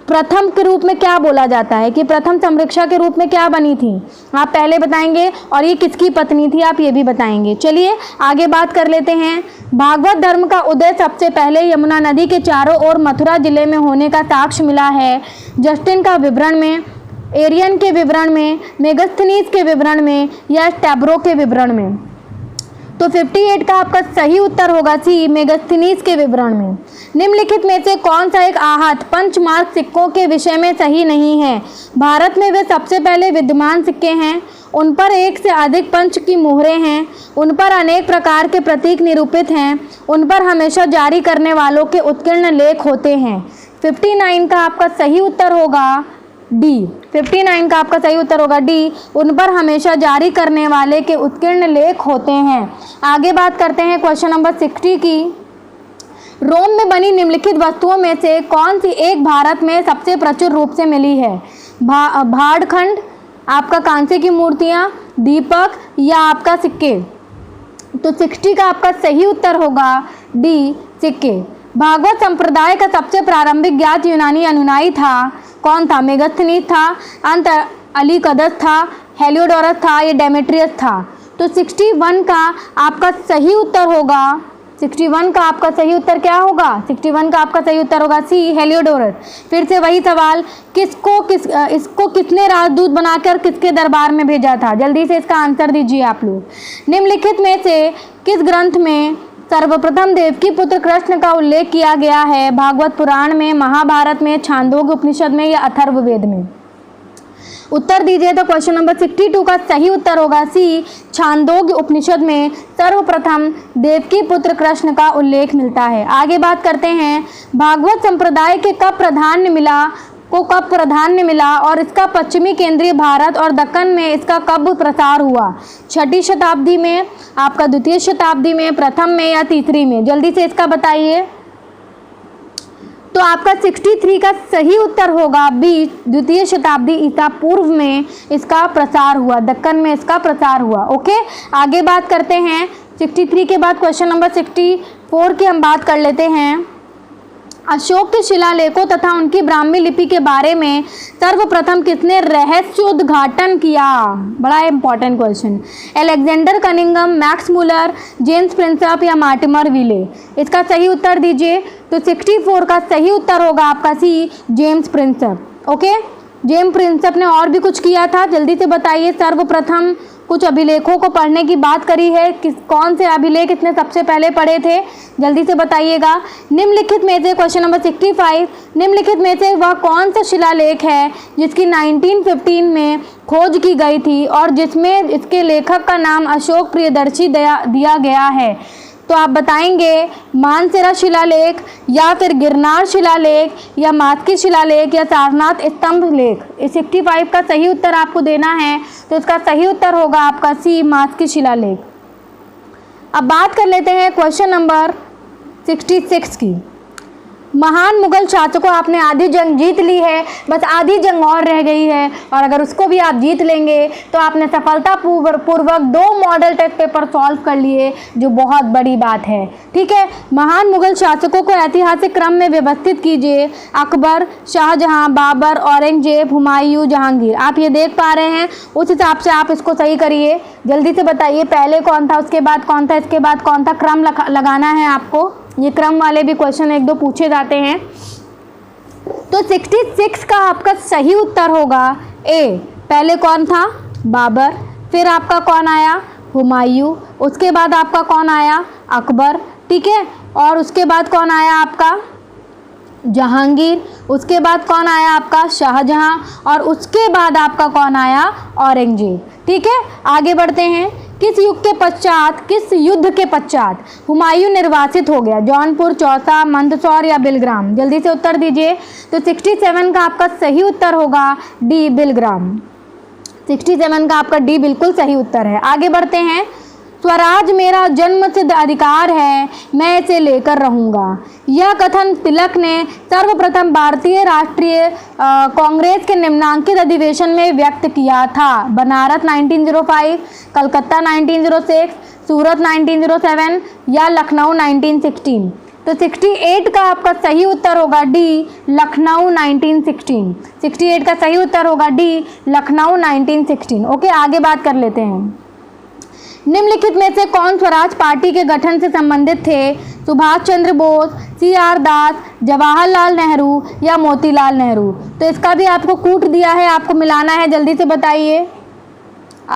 प्रथम के रूप में क्या बोला जाता है, कि प्रथम संरक्षा के रूप में क्या बनी थी, आप पहले बताएंगे। और ये किसकी पत्नी थी, आप ये भी बताएंगे। चलिए आगे बात कर लेते हैं। भागवत धर्म का उदय सबसे पहले यमुना नदी के चारों ओर मथुरा जिले में होने का साक्ष्य मिला है जस्टिन का विवरण में, एरियन के विवरण में, मेगस्थनीज के विवरण में या स्टैब्रो के विवरण में। तो 58 का आपका सही उत्तर होगा सी, मेगस्थनीज के विवरण में। निम्नलिखित में से कौन सा एक आहत पंचमार्क सिक्कों के विषय में सही नहीं है? भारत में वे सबसे पहले विद्यमान सिक्के हैं, उन पर एक से अधिक पंच की मोहरें हैं, उन पर अनेक प्रकार के प्रतीक निरूपित हैं, उन पर हमेशा जारी करने वालों के उत्कीर्ण लेख होते हैं। 59 का आपका सही उत्तर होगा डी। 59 का आपका सही उत्तर होगा डी, उन पर हमेशा जारी करने वाले के उत्कीर्ण लेख होते हैं। आगे बात करते हैं क्वेश्चन नंबर 60 की। रोम में बनी निम्नलिखित वस्तुओं में से कौन सी एक भारत में सबसे प्रचुर रूप से मिली है? भाड़खंड, आपका कांसे की मूर्तियां, दीपक या आपका सिक्के। तो 60 का आपका सही उत्तर होगा डी, सिक्के। भागवत संप्रदाय का सबसे प्रारंभिक ज्ञात यूनानी अनुयायी था कौन था? मेगस्थनीज था, अंत अलीकदस था, हेलियोडोरस था या डेमेट्रियस था। तो 61 का आपका सही उत्तर होगा, 61 का आपका सही उत्तर क्या होगा? 61 का आपका सही उत्तर होगा सी, हेलियोडोरस। फिर से वही सवाल, इसको किसने राजदूत बनाकर किसके दरबार में भेजा था? जल्दी से इसका आंसर दीजिए आप लोग। निम्नलिखित में से किस ग्रंथ में सर्वप्रथम देवकी पुत्र कृष्ण का उल्लेख किया गया है? भागवत पुराण में, महाभारत में, छांदोग्य उपनिषद में या अथर्ववेद में? उत्तर दीजिए। तो क्वेश्चन नंबर 62 का सही उत्तर होगा सी, छांदोग्य उपनिषद में सर्वप्रथम देवकी पुत्र कृष्ण का उल्लेख मिलता है। आगे बात करते हैं। भागवत संप्रदाय के कब प्राधान्य मिला और इसका पश्चिमी केंद्रीय भारत और दक्कन में इसका कब प्रसार हुआ? 6ठी शताब्दी में, आपका 2य शताब्दी में, प्रथम में या 3री में? जल्दी से इसका बताइए। तो आपका 63 का सही उत्तर होगा बी, 2य शताब्दी ईसा पूर्व में इसका प्रसार हुआ, दक्कन में इसका प्रसार हुआ। ओके, आगे बात करते हैं। 63 के बाद क्वेश्चन नंबर 64 की हम बात कर लेते हैं। अशोक के शिलालेखों तथा उनकी ब्राह्मी लिपि के बारे में सर्वप्रथम किसने रहस्योद्घाटन किया? बड़ा important question. Alexander Cunningham, Max Muller, James Prinsep या मार्टिमर विले? इसका सही उत्तर दीजिए। तो 64 का सही उत्तर होगा आपका C, James Prinsep. Okay, James Prinsep ने और भी कुछ किया था, जल्दी से बताइए। सर्वप्रथम कुछ अभिलेखों को पढ़ने की बात करी है, कौन से अभिलेख इसने सबसे पहले पढ़े थे? जल्दी से बताइएगा। निम्नलिखित में से क्वेश्चन नंबर 65, निम्नलिखित में से वह कौन सा शिलालेख है जिसकी 1915 में खोज की गई थी और जिसमें इसके लेखक का नाम अशोक प्रियदर्शी दिया गया है? तो आप बताएंगे मानसेरा शिलालेख या फिर गिरनार शिलालेख या मास्की शिलालेख या सारनाथ स्तंभ लेख। इस 65 का सही उत्तर आपको देना है, तो इसका सही उत्तर होगा आपका सी, मास्की शिलालेख। अब बात कर लेते हैं क्वेश्चन नंबर 66 की। महान मुगल शासकों, आपने आधी जंग जीत ली है, बस आधी जंग और रह गई है, और अगर उसको भी आप जीत लेंगे तो आपने सफलतापूर्वक 2 मॉडल टेस्ट पेपर सॉल्व कर लिए, जो बहुत बड़ी बात है। ठीक है, महान मुगल शासकों को ऐतिहासिक क्रम में व्यवस्थित कीजिए। अकबर, शाहजहां, बाबर, औरंगजेब, हुमायूं, जहांगीर। आप ये देख पा रहे हैं, उस हिसाब से आप इसको सही करिए। जल्दी से बताइए पहले कौन था, उसके बाद कौन था, इसके बाद कौन था, क्रम लगाना है आपको। ये क्रम वाले भी क्वेश्चन 1-2 पूछे जाते हैं। तो 66 का आपका सही उत्तर होगा ए। पहले कौन था, बाबर, फिर आपका कौन आया, हुमायूं, उसके बाद आपका कौन आया, अकबर, ठीक है, और उसके बाद कौन आया आपका जहांगीर, उसके बाद कौन आया आपका शाहजहां, और उसके बाद आपका कौन आया, औरंगजेब। ठीक है, आगे बढ़ते हैं। किस युग के पश्चात, किस युद्ध के पश्चात हुमायूं निर्वासित हो गया? जौनपुर, चौसा, मंदसौर या बिलग्राम? जल्दी से उत्तर दीजिए। तो 67 का आपका सही उत्तर होगा डी, बिलग्राम। 67 का आपका डी बिल्कुल सही उत्तर है। आगे बढ़ते हैं। स्वराज मेरा जन्मसिद्ध अधिकार है, मैं इसे लेकर रहूँगा। यह कथन तिलक ने सर्वप्रथम भारतीय राष्ट्रीय कांग्रेस के निम्नांकित अधिवेशन में व्यक्त किया था। बनारस 1905, कलकत्ता 1906, सूरत 1907 या लखनऊ 1916? तो 68 का आपका सही उत्तर होगा डी, लखनऊ 1916। 68 का सही उत्तर होगा डी, लखनऊ 1916। ओके, आगे बात कर लेते हैं। निम्नलिखित में से कौन स्वराज पार्टी के गठन से संबंधित थे? सुभाष चंद्र बोस, CR दास, जवाहरलाल नेहरू या मोतीलाल नेहरू? तो इसका भी आपको कूट दिया है, आपको मिलाना है। जल्दी से बताइए,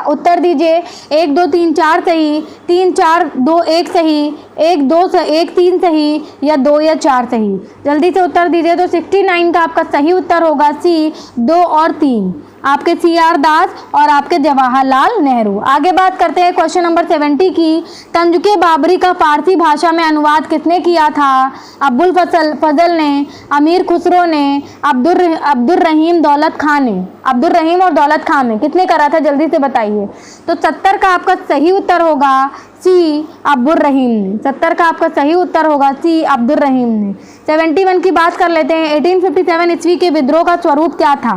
उत्तर दीजिए। 1 2 3 4 सही, 3 4 2 1 सही, 1 2 1 3 सही या 2 या 4 सही? जल्दी से उत्तर दीजिए। तो 69 का आपका सही उत्तर होगा सी, 2 और 3, आपके CR दास और आपके जवाहरलाल नेहरू। आगे बात करते हैं क्वेश्चन नंबर 70 की। तंजुके बाबरी का फारसी भाषा में अनुवाद किसने किया था? अब्बुल फजल ने, अमीर खुसरो ने, अब्दुर रहीम दौलत खान ने? अब्दुर रहीम और दौलत खान ने किसने करा था? जल्दी से बताइए। तो 70 का आपका सही उत्तर होगा सी, अब्दुर रहीम ने। 70 का आपका सही उत्तर होगा सी, अब्दुर रहीम ने। 71 की बात कर लेते हैं। 1857 ईस्वी के विद्रोह का स्वरूप क्या था?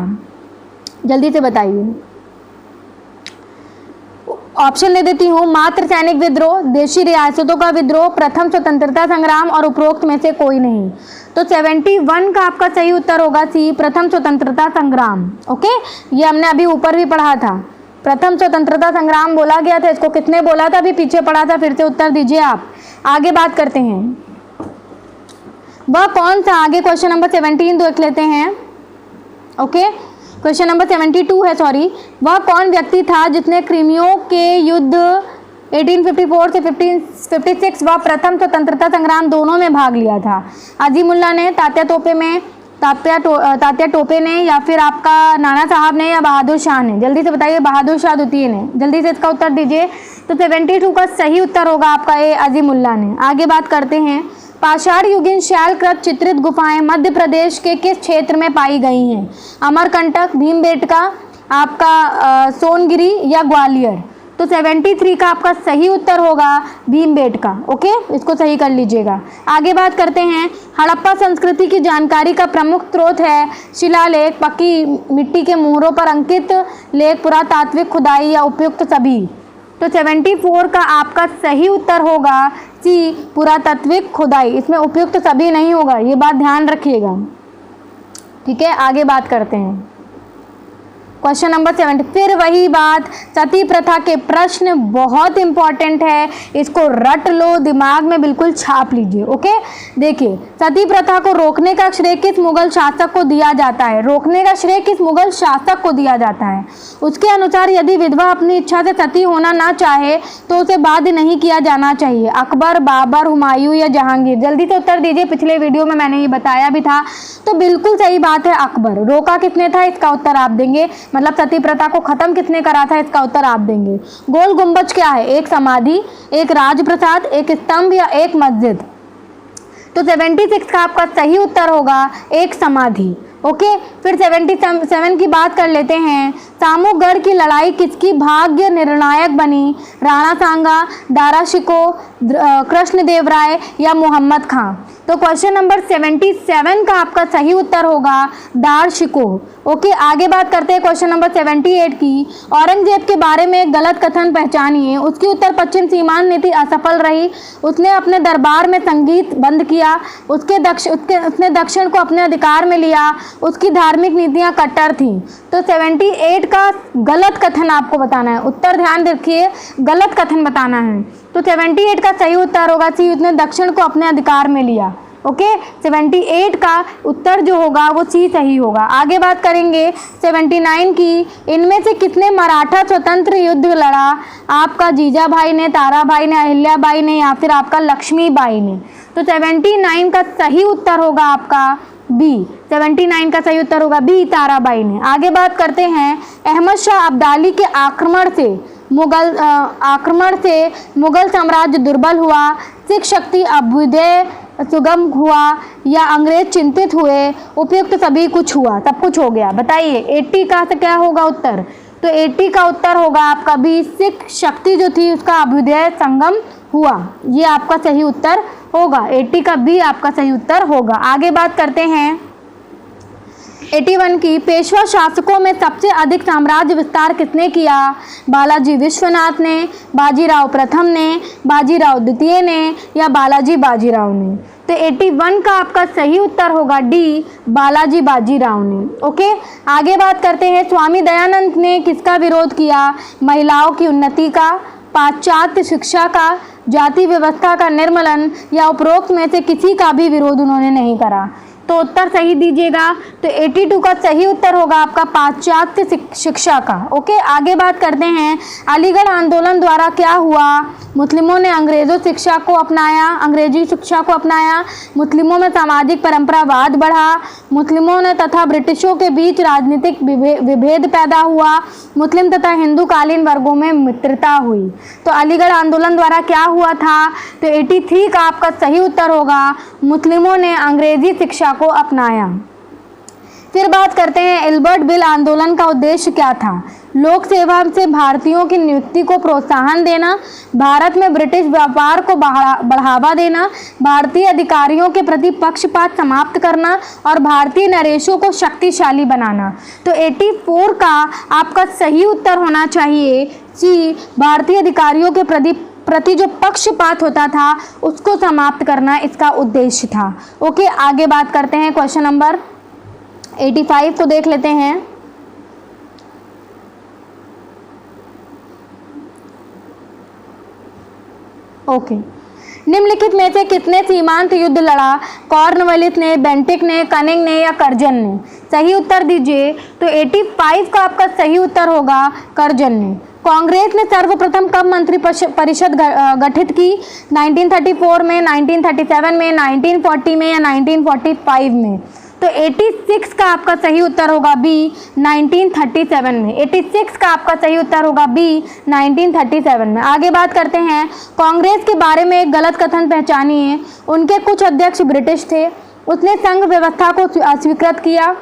जल्दी से बताइए। ऑप्शन दे देती हूँ। मात्र सैनिक विद्रोह, देशी रियासतों का विद्रोह, प्रथम स्वतंत्रता संग्राम और उपरोक्त में से कोई नहीं। तो 71 का आपका सही उत्तर होगा सी, प्रथम स्वतंत्रता संग्राम। ओके, ये हमने अभी ऊपर भी पढ़ा था। प्रथम स्वतंत्रता संग्राम बोला गया था, इसको किसने बोला था? अभी पीछे पढ़ा था, फिर से उत्तर दीजिए आप। आगे बात करते हैं। वह कौन सा, आगे क्वेश्चन नंबर 17 देख लेते हैं। ओके, क्वेश्चन नंबर 72 है, सॉरी। वह कौन व्यक्ति था जिसने क्रीमियों के युद्ध 1854 से 1556 व प्रथम स्वतंत्रता संग्राम दोनों में भाग लिया था? अजीमुल्ला ने, तात्या टोपे ने, या फिर आपका नाना साहब ने, या बहादुर शाह ने? जल्दी से बताइए। बहादुर शाह द्वितीय ने। जल्दी से इसका उत्तर दीजिए। तो 72 का सही उत्तर होगा आपका ए, अजीमुल्ला ने। आगे बात करते हैं। पाषाण युगीन शैलकृत चित्रित गुफाएं मध्य प्रदेश के किस क्षेत्र में पाई गई हैं? अमरकंटक, भीमबेटका, आपका सोनगिरी या ग्वालियर? तो 73 का आपका सही उत्तर होगा भीमबेटका। ओके, इसको सही कर लीजिएगा। आगे बात करते हैं। हड़प्पा संस्कृति की जानकारी का प्रमुख स्रोत है शिलालेख, पक्की मिट्टी के मुहरों पर अंकित लेख, पुरातात्विक खुदाई या उपयुक्त सभी? तो 74 का आपका सही उत्तर होगा सी, पुरातात्विक खुदाई। इसमें उपयुक्त सभी नहीं होगा, ये बात ध्यान रखिएगा। ठीक है, आगे बात करते हैं। क्वेश्चन नंबर 70, फिर वही बात, सती प्रथा के प्रश्न बहुत इंपॉर्टेंट है, इसको रट लो, दिमाग में बिल्कुल छाप लीजिए। ओके, देखिए, सती प्रथा को रोकने का श्रेय किस मुगल शासक को दिया जाता है? रोकने का श्रेय किस मुगल शासक को दिया जाता है? उसके अनुसार यदि विधवा अपनी इच्छा से सती होना ना चाहे तो उसे बाध्य नहीं किया जाना चाहिए। अकबर, बाबर, हुमायूं या जहांगीर? जल्दी से उत्तर दीजिए। पिछले वीडियो में मैंने ये बताया भी था। तो बिल्कुल सही बात है, अकबर। रोका किसने था? इसका उत्तर आप देंगे मतलब सती प्रथा को खत्म किसने करा था, इसका उत्तर आप देंगे। गोल गुंबज क्या है, एक समाधि, एक राजप्रसाद, एक स्तंभ या एक मस्जिद। तो 76 का आपका सही उत्तर होगा एक समाधि। ओके, फिर 77 की बात कर लेते हैं। सामूगढ़ की लड़ाई किसकी भाग्य निर्णायक बनी, राणा सांगा, दारा शिको, कृष्णदेवराय या मोहम्मद खां। तो क्वेश्चन नंबर 77 का आपका सही उत्तर होगा दार शिको। ओके, आगे बात करते हैं क्वेश्चन नंबर 78 की। औरंगजेब के बारे में गलत कथन पहचानिए। उसकी उत्तर पश्चिम सीमांत नीति असफल रही, उसने अपने दरबार में संगीत बंद किया, उसने दक्षिण को अपने अधिकार में लिया, उसकी धार्मिक नीतियां कट्टर थीं। तो 78 का गलत कथन आपको बताना है, उत्तर ध्यान रखिए, गलत कथन बताना है। तो 78 का सही उत्तर होगा सी, उसने दक्षिण को अपने अधिकार में लिया। ओके, 78 का उत्तर जो होगा वो सी सही होगा। आगे बात करेंगे 79 की। इनमें से किसने मराठा स्वतंत्र युद्ध लड़ा, आपका जीजाभाई ने, ताराभाई ने, अहिल्याबाई ने या फिर आपका लक्ष्मीबाई ने। तो 79 का सही उत्तर होगा आपका बी। 79 का सही उत्तर होगा बी, ताराबाई ने। आगे बात करते हैं अहमद शाह अब्दाली के आक्रमण से मुगल साम्राज्य दुर्बल हुआ, सिख शक्ति अभ्युदय सुगम हुआ या अंग्रेज चिंतित हुए, उपयुक्त सभी कुछ हुआ, सब कुछ हो गया। बताइए 80 का से क्या होगा उत्तर। तो 80 का उत्तर होगा आपका बी, सिख शक्ति जो थी उसका अभ्युदय संगम हुआ, ये आपका सही उत्तर होगा। 80 का बी आपका सही उत्तर होगा। आगे बात करते हैं 81 की। पेशवा शासकों में सबसे अधिक साम्राज्य विस्तार किसने किया, बालाजी विश्वनाथ ने, बाजीराव प्रथम ने, बाजीराव द्वितीय ने या बालाजी बाजीराव ने। तो 81 का आपका सही उत्तर होगा डी, बालाजी बाजीराव ने। ओके, आगे बात करते हैं स्वामी दयानंद ने किसका विरोध किया, महिलाओं की उन्नति का, पाश्चात्य शिक्षा का, जाति व्यवस्था का निर्मूलन या उपरोक्त में से किसी का भी विरोध उन्होंने नहीं करा। तो उत्तर सही दीजिएगा। तो 82 का सही उत्तर होगा आपका पाश्चात्य शिक्षा का। ओके, आगे बात करते हैं अलीगढ़ आंदोलन द्वारा क्या हुआ, मुस्लिमों ने अंग्रेजी शिक्षा को अपनाया, मुस्लिमों में सामाजिक परंपरावाद बढ़ा, मुस्लिमों ने तथा ब्रिटिशों के बीच राजनीतिक विभेद पैदा हुआ, मुस्लिम तथा हिंदूकालीन वर्गों में मित्रता हुई। तो अलीगढ़ आंदोलन द्वारा क्या हुआ था, तो 83 का आपका सही उत्तर होगा मुस्लिमों ने अंग्रेजी शिक्षा को अपनाया। फिर बात करते हैं एल्बर्ट बिल आंदोलन का उद्देश्य क्या था, लोक सेवा से भारतीयों की नियुक्ति को प्रोत्साहन देना, भारत में ब्रिटिश व्यापार को बढ़ावा देना, भारतीय अधिकारियों के प्रति पक्षपात समाप्त करना और भारतीय नरेशों को शक्तिशाली बनाना। तो 84 का आपका सही उत्तर होना चाहिए सी, भारतीय अधिकारियों के प्रति जो पक्षपात होता था उसको समाप्त करना इसका उद्देश्य था। ओके, आगे बात करते हैं क्वेश्चन नंबर 85 को देख लेते हैं। ओके, निम्नलिखित में से किसने सीमांत युद्ध लड़ा, कॉर्नवालिस ने, बेंटिक ने, कनिंग ने या कर्जन ने। सही उत्तर दीजिए। तो 85 का आपका सही उत्तर होगा कर्जन ने। कांग्रेस ने सर्वप्रथम कब मंत्री परिषद गठित की, 1934 में, 1937 में, 1940 में या 1945 में। तो 86 का आपका सही उत्तर होगा बी, 1937 में। 86 का आपका सही उत्तर होगा बी, 1937 में। आगे बात करते हैं कांग्रेस के बारे में एक गलत कथन पहचानिए। उनके कुछ अध्यक्ष ब्रिटिश थे, उसने संघ व्यवस्था को अस्वीकृत किया,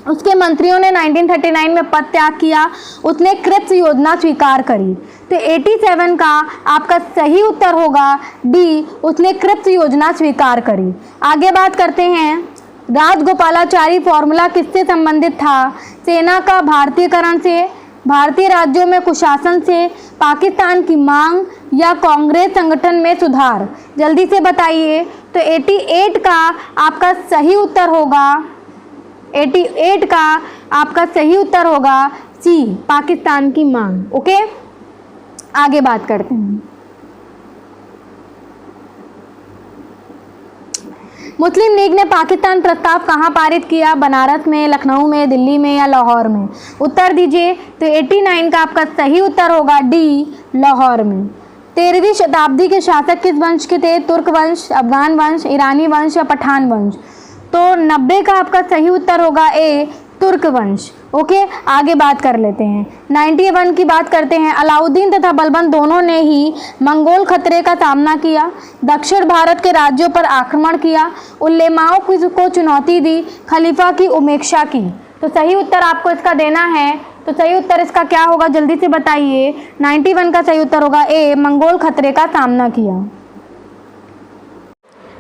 उसके मंत्रियों ने 1939 में पद त्याग किया, उसने क्रिप्स योजना स्वीकार करी। तो 87 का आपका सही उत्तर होगा डी, उसने क्रिप्स योजना स्वीकार करी। आगे बात करते हैं राजगोपालाचारी फॉर्मूला किससे संबंधित था, सेना का भारतीयकरण से, भारतीय राज्यों में कुशासन से, पाकिस्तान की मांग या कांग्रेस संगठन में सुधार। जल्दी से बताइए। तो 88 का आपका सही उत्तर होगा, 88 का आपका सही उत्तर होगा सी, पाकिस्तान की मांग। ओके, आगे बात करते हैं। मुस्लिम लीग ने पाकिस्तान प्रस्ताव कहाँ पारित किया, बनारस में, लखनऊ में, दिल्ली में या लाहौर में। उत्तर दीजिए। तो 89 का आपका सही उत्तर होगा डी, लाहौर में। 13वीं शताब्दी के शासक किस वंश के थे, तुर्क वंश, अफगान वंश, ईरानी वंश या पठान वंश। तो 90 का आपका सही उत्तर होगा ए, तुर्क वंश। ओके, आगे बात कर लेते हैं। 91 की बात करते हैं। अलाउद्दीन तथा बलबन दोनों ने ही मंगोल खतरे का सामना किया, दक्षिण भारत के राज्यों पर आक्रमण किया, उलेमाओं को चुनौती दी, खलीफा की उपेक्षा की। तो सही उत्तर आपको इसका देना है। तो सही उत्तर इसका क्या होगा, जल्दी से बताइए। 91 का सही उत्तर होगा ए, मंगोल खतरे का सामना किया।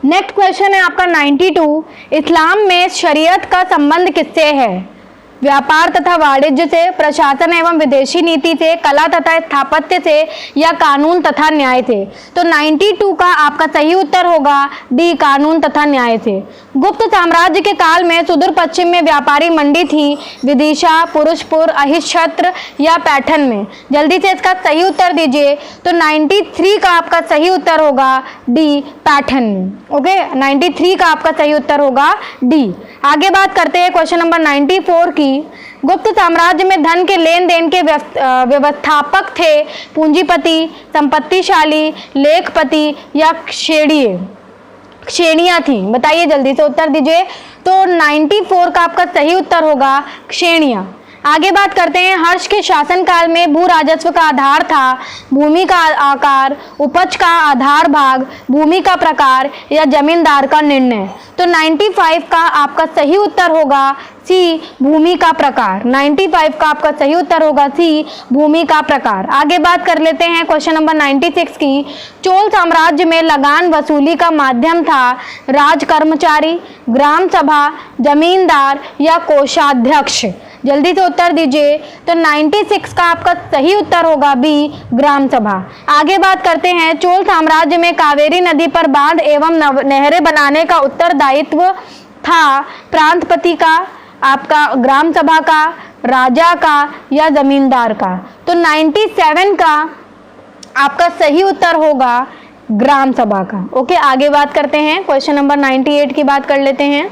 नेक्स्ट क्वेश्चन है आपका 92। इस्लाम में शरीयत का संबंध किससे है? व्यापार तथा वाणिज्य से, प्रशासन एवं विदेशी नीति से, कला तथा स्थापत्य से, या कानून तथा न्याय से। तो 92 का आपका सही उत्तर होगा डी, कानून तथा न्याय से। गुप्त साम्राज्य के काल में सुदूर पश्चिम में व्यापारी मंडी थी, विदिशा, पुरुषपुर, अहिच्छत्र या पैठन में। जल्दी से इसका सही उत्तर दीजिए। तो 93 का आपका सही उत्तर होगा डी, पैठन में। ओके, 93 का आपका सही उत्तर होगा डी। आगे बात करते हैं क्वेश्चन नंबर 94 की। गुप्त साम्राज्य में धन के लेन देन के व्यवस्थापक थे पूंजीपति, संपत्तिशाली, लेखपति या श्रेणियां थी। बताइए, जल्दी से उत्तर दीजिए। तो 94 का आपका सही उत्तर होगा श्रेणियां। आगे बात करते हैं। हर्ष के शासनकाल में भू राजस्व का आधार था भूमि का आकार, उपज का आधार भाग, भूमि का प्रकार या जमींदार का निर्णय। तो 95 का आपका सही उत्तर होगा सी, भूमि का प्रकार। 95 का आपका सही उत्तर होगा सी, भूमि का प्रकार। आगे बात कर लेते हैं क्वेश्चन नंबर 96 की। चोल साम्राज्य में लगान वसूली का माध्यम था राज कर्मचारी, ग्राम सभा, जमींदार या कोषाध्यक्ष। जल्दी से उत्तर दीजिए। तो 96 का आपका सही उत्तर होगा बी, ग्राम सभा। आगे बात करते हैं। चोल साम्राज्य में कावेरी नदी पर बांध एवं नहरें बनाने का उत्तरदायित्व था प्रांतपति का, आपका ग्राम सभा का, राजा का या जमींदार का। तो 97 का आपका सही उत्तर होगा ग्राम सभा का। ओके, आगे बात करते हैं। क्वेश्चन नंबर 98 की बात कर लेते हैं।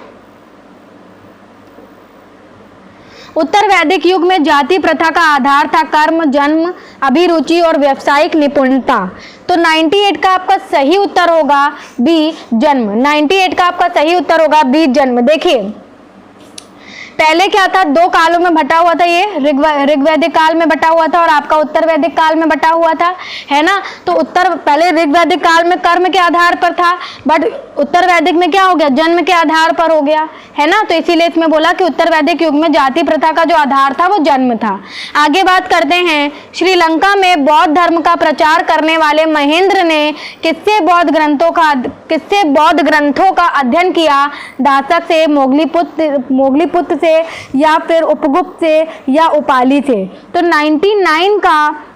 उत्तर वैदिक युग में जाति प्रथा का आधार था कर्म, जन्म, अभिरुचि और व्यावसायिक निपुणता। तो 98 का आपका सही उत्तर होगा बी, जन्म। 98 का आपका सही उत्तर होगा बी, जन्म। देखिए, पहले क्या था, दो कालों में बटा हुआ था, ये ऋग्वैदिक काल में बटा हुआ था और आपका उत्तर वैदिक काल में बटा हुआ था, है ना। तो उत्तर पहले ऋग्वैदिक काल में कर्म के आधार पर था, बट उत्तर वैदिक में क्या हो गया, जन्म के आधार पर हो गया, है ना। तो इसीलिए इसमें बोला कि उत्तर वैदिक युग में जाति प्रथा का जो आधार था वो जन्म था। आगे बात करते हैं। श्रीलंका में बौद्ध धर्म का प्रचार करने वाले महेंद्र ने किससे बौद्ध ग्रंथों का अध्ययन किया? दासक से, मोगलीपुत्र से, या फिर उपगुप्त से या उपाली से। तो 99 का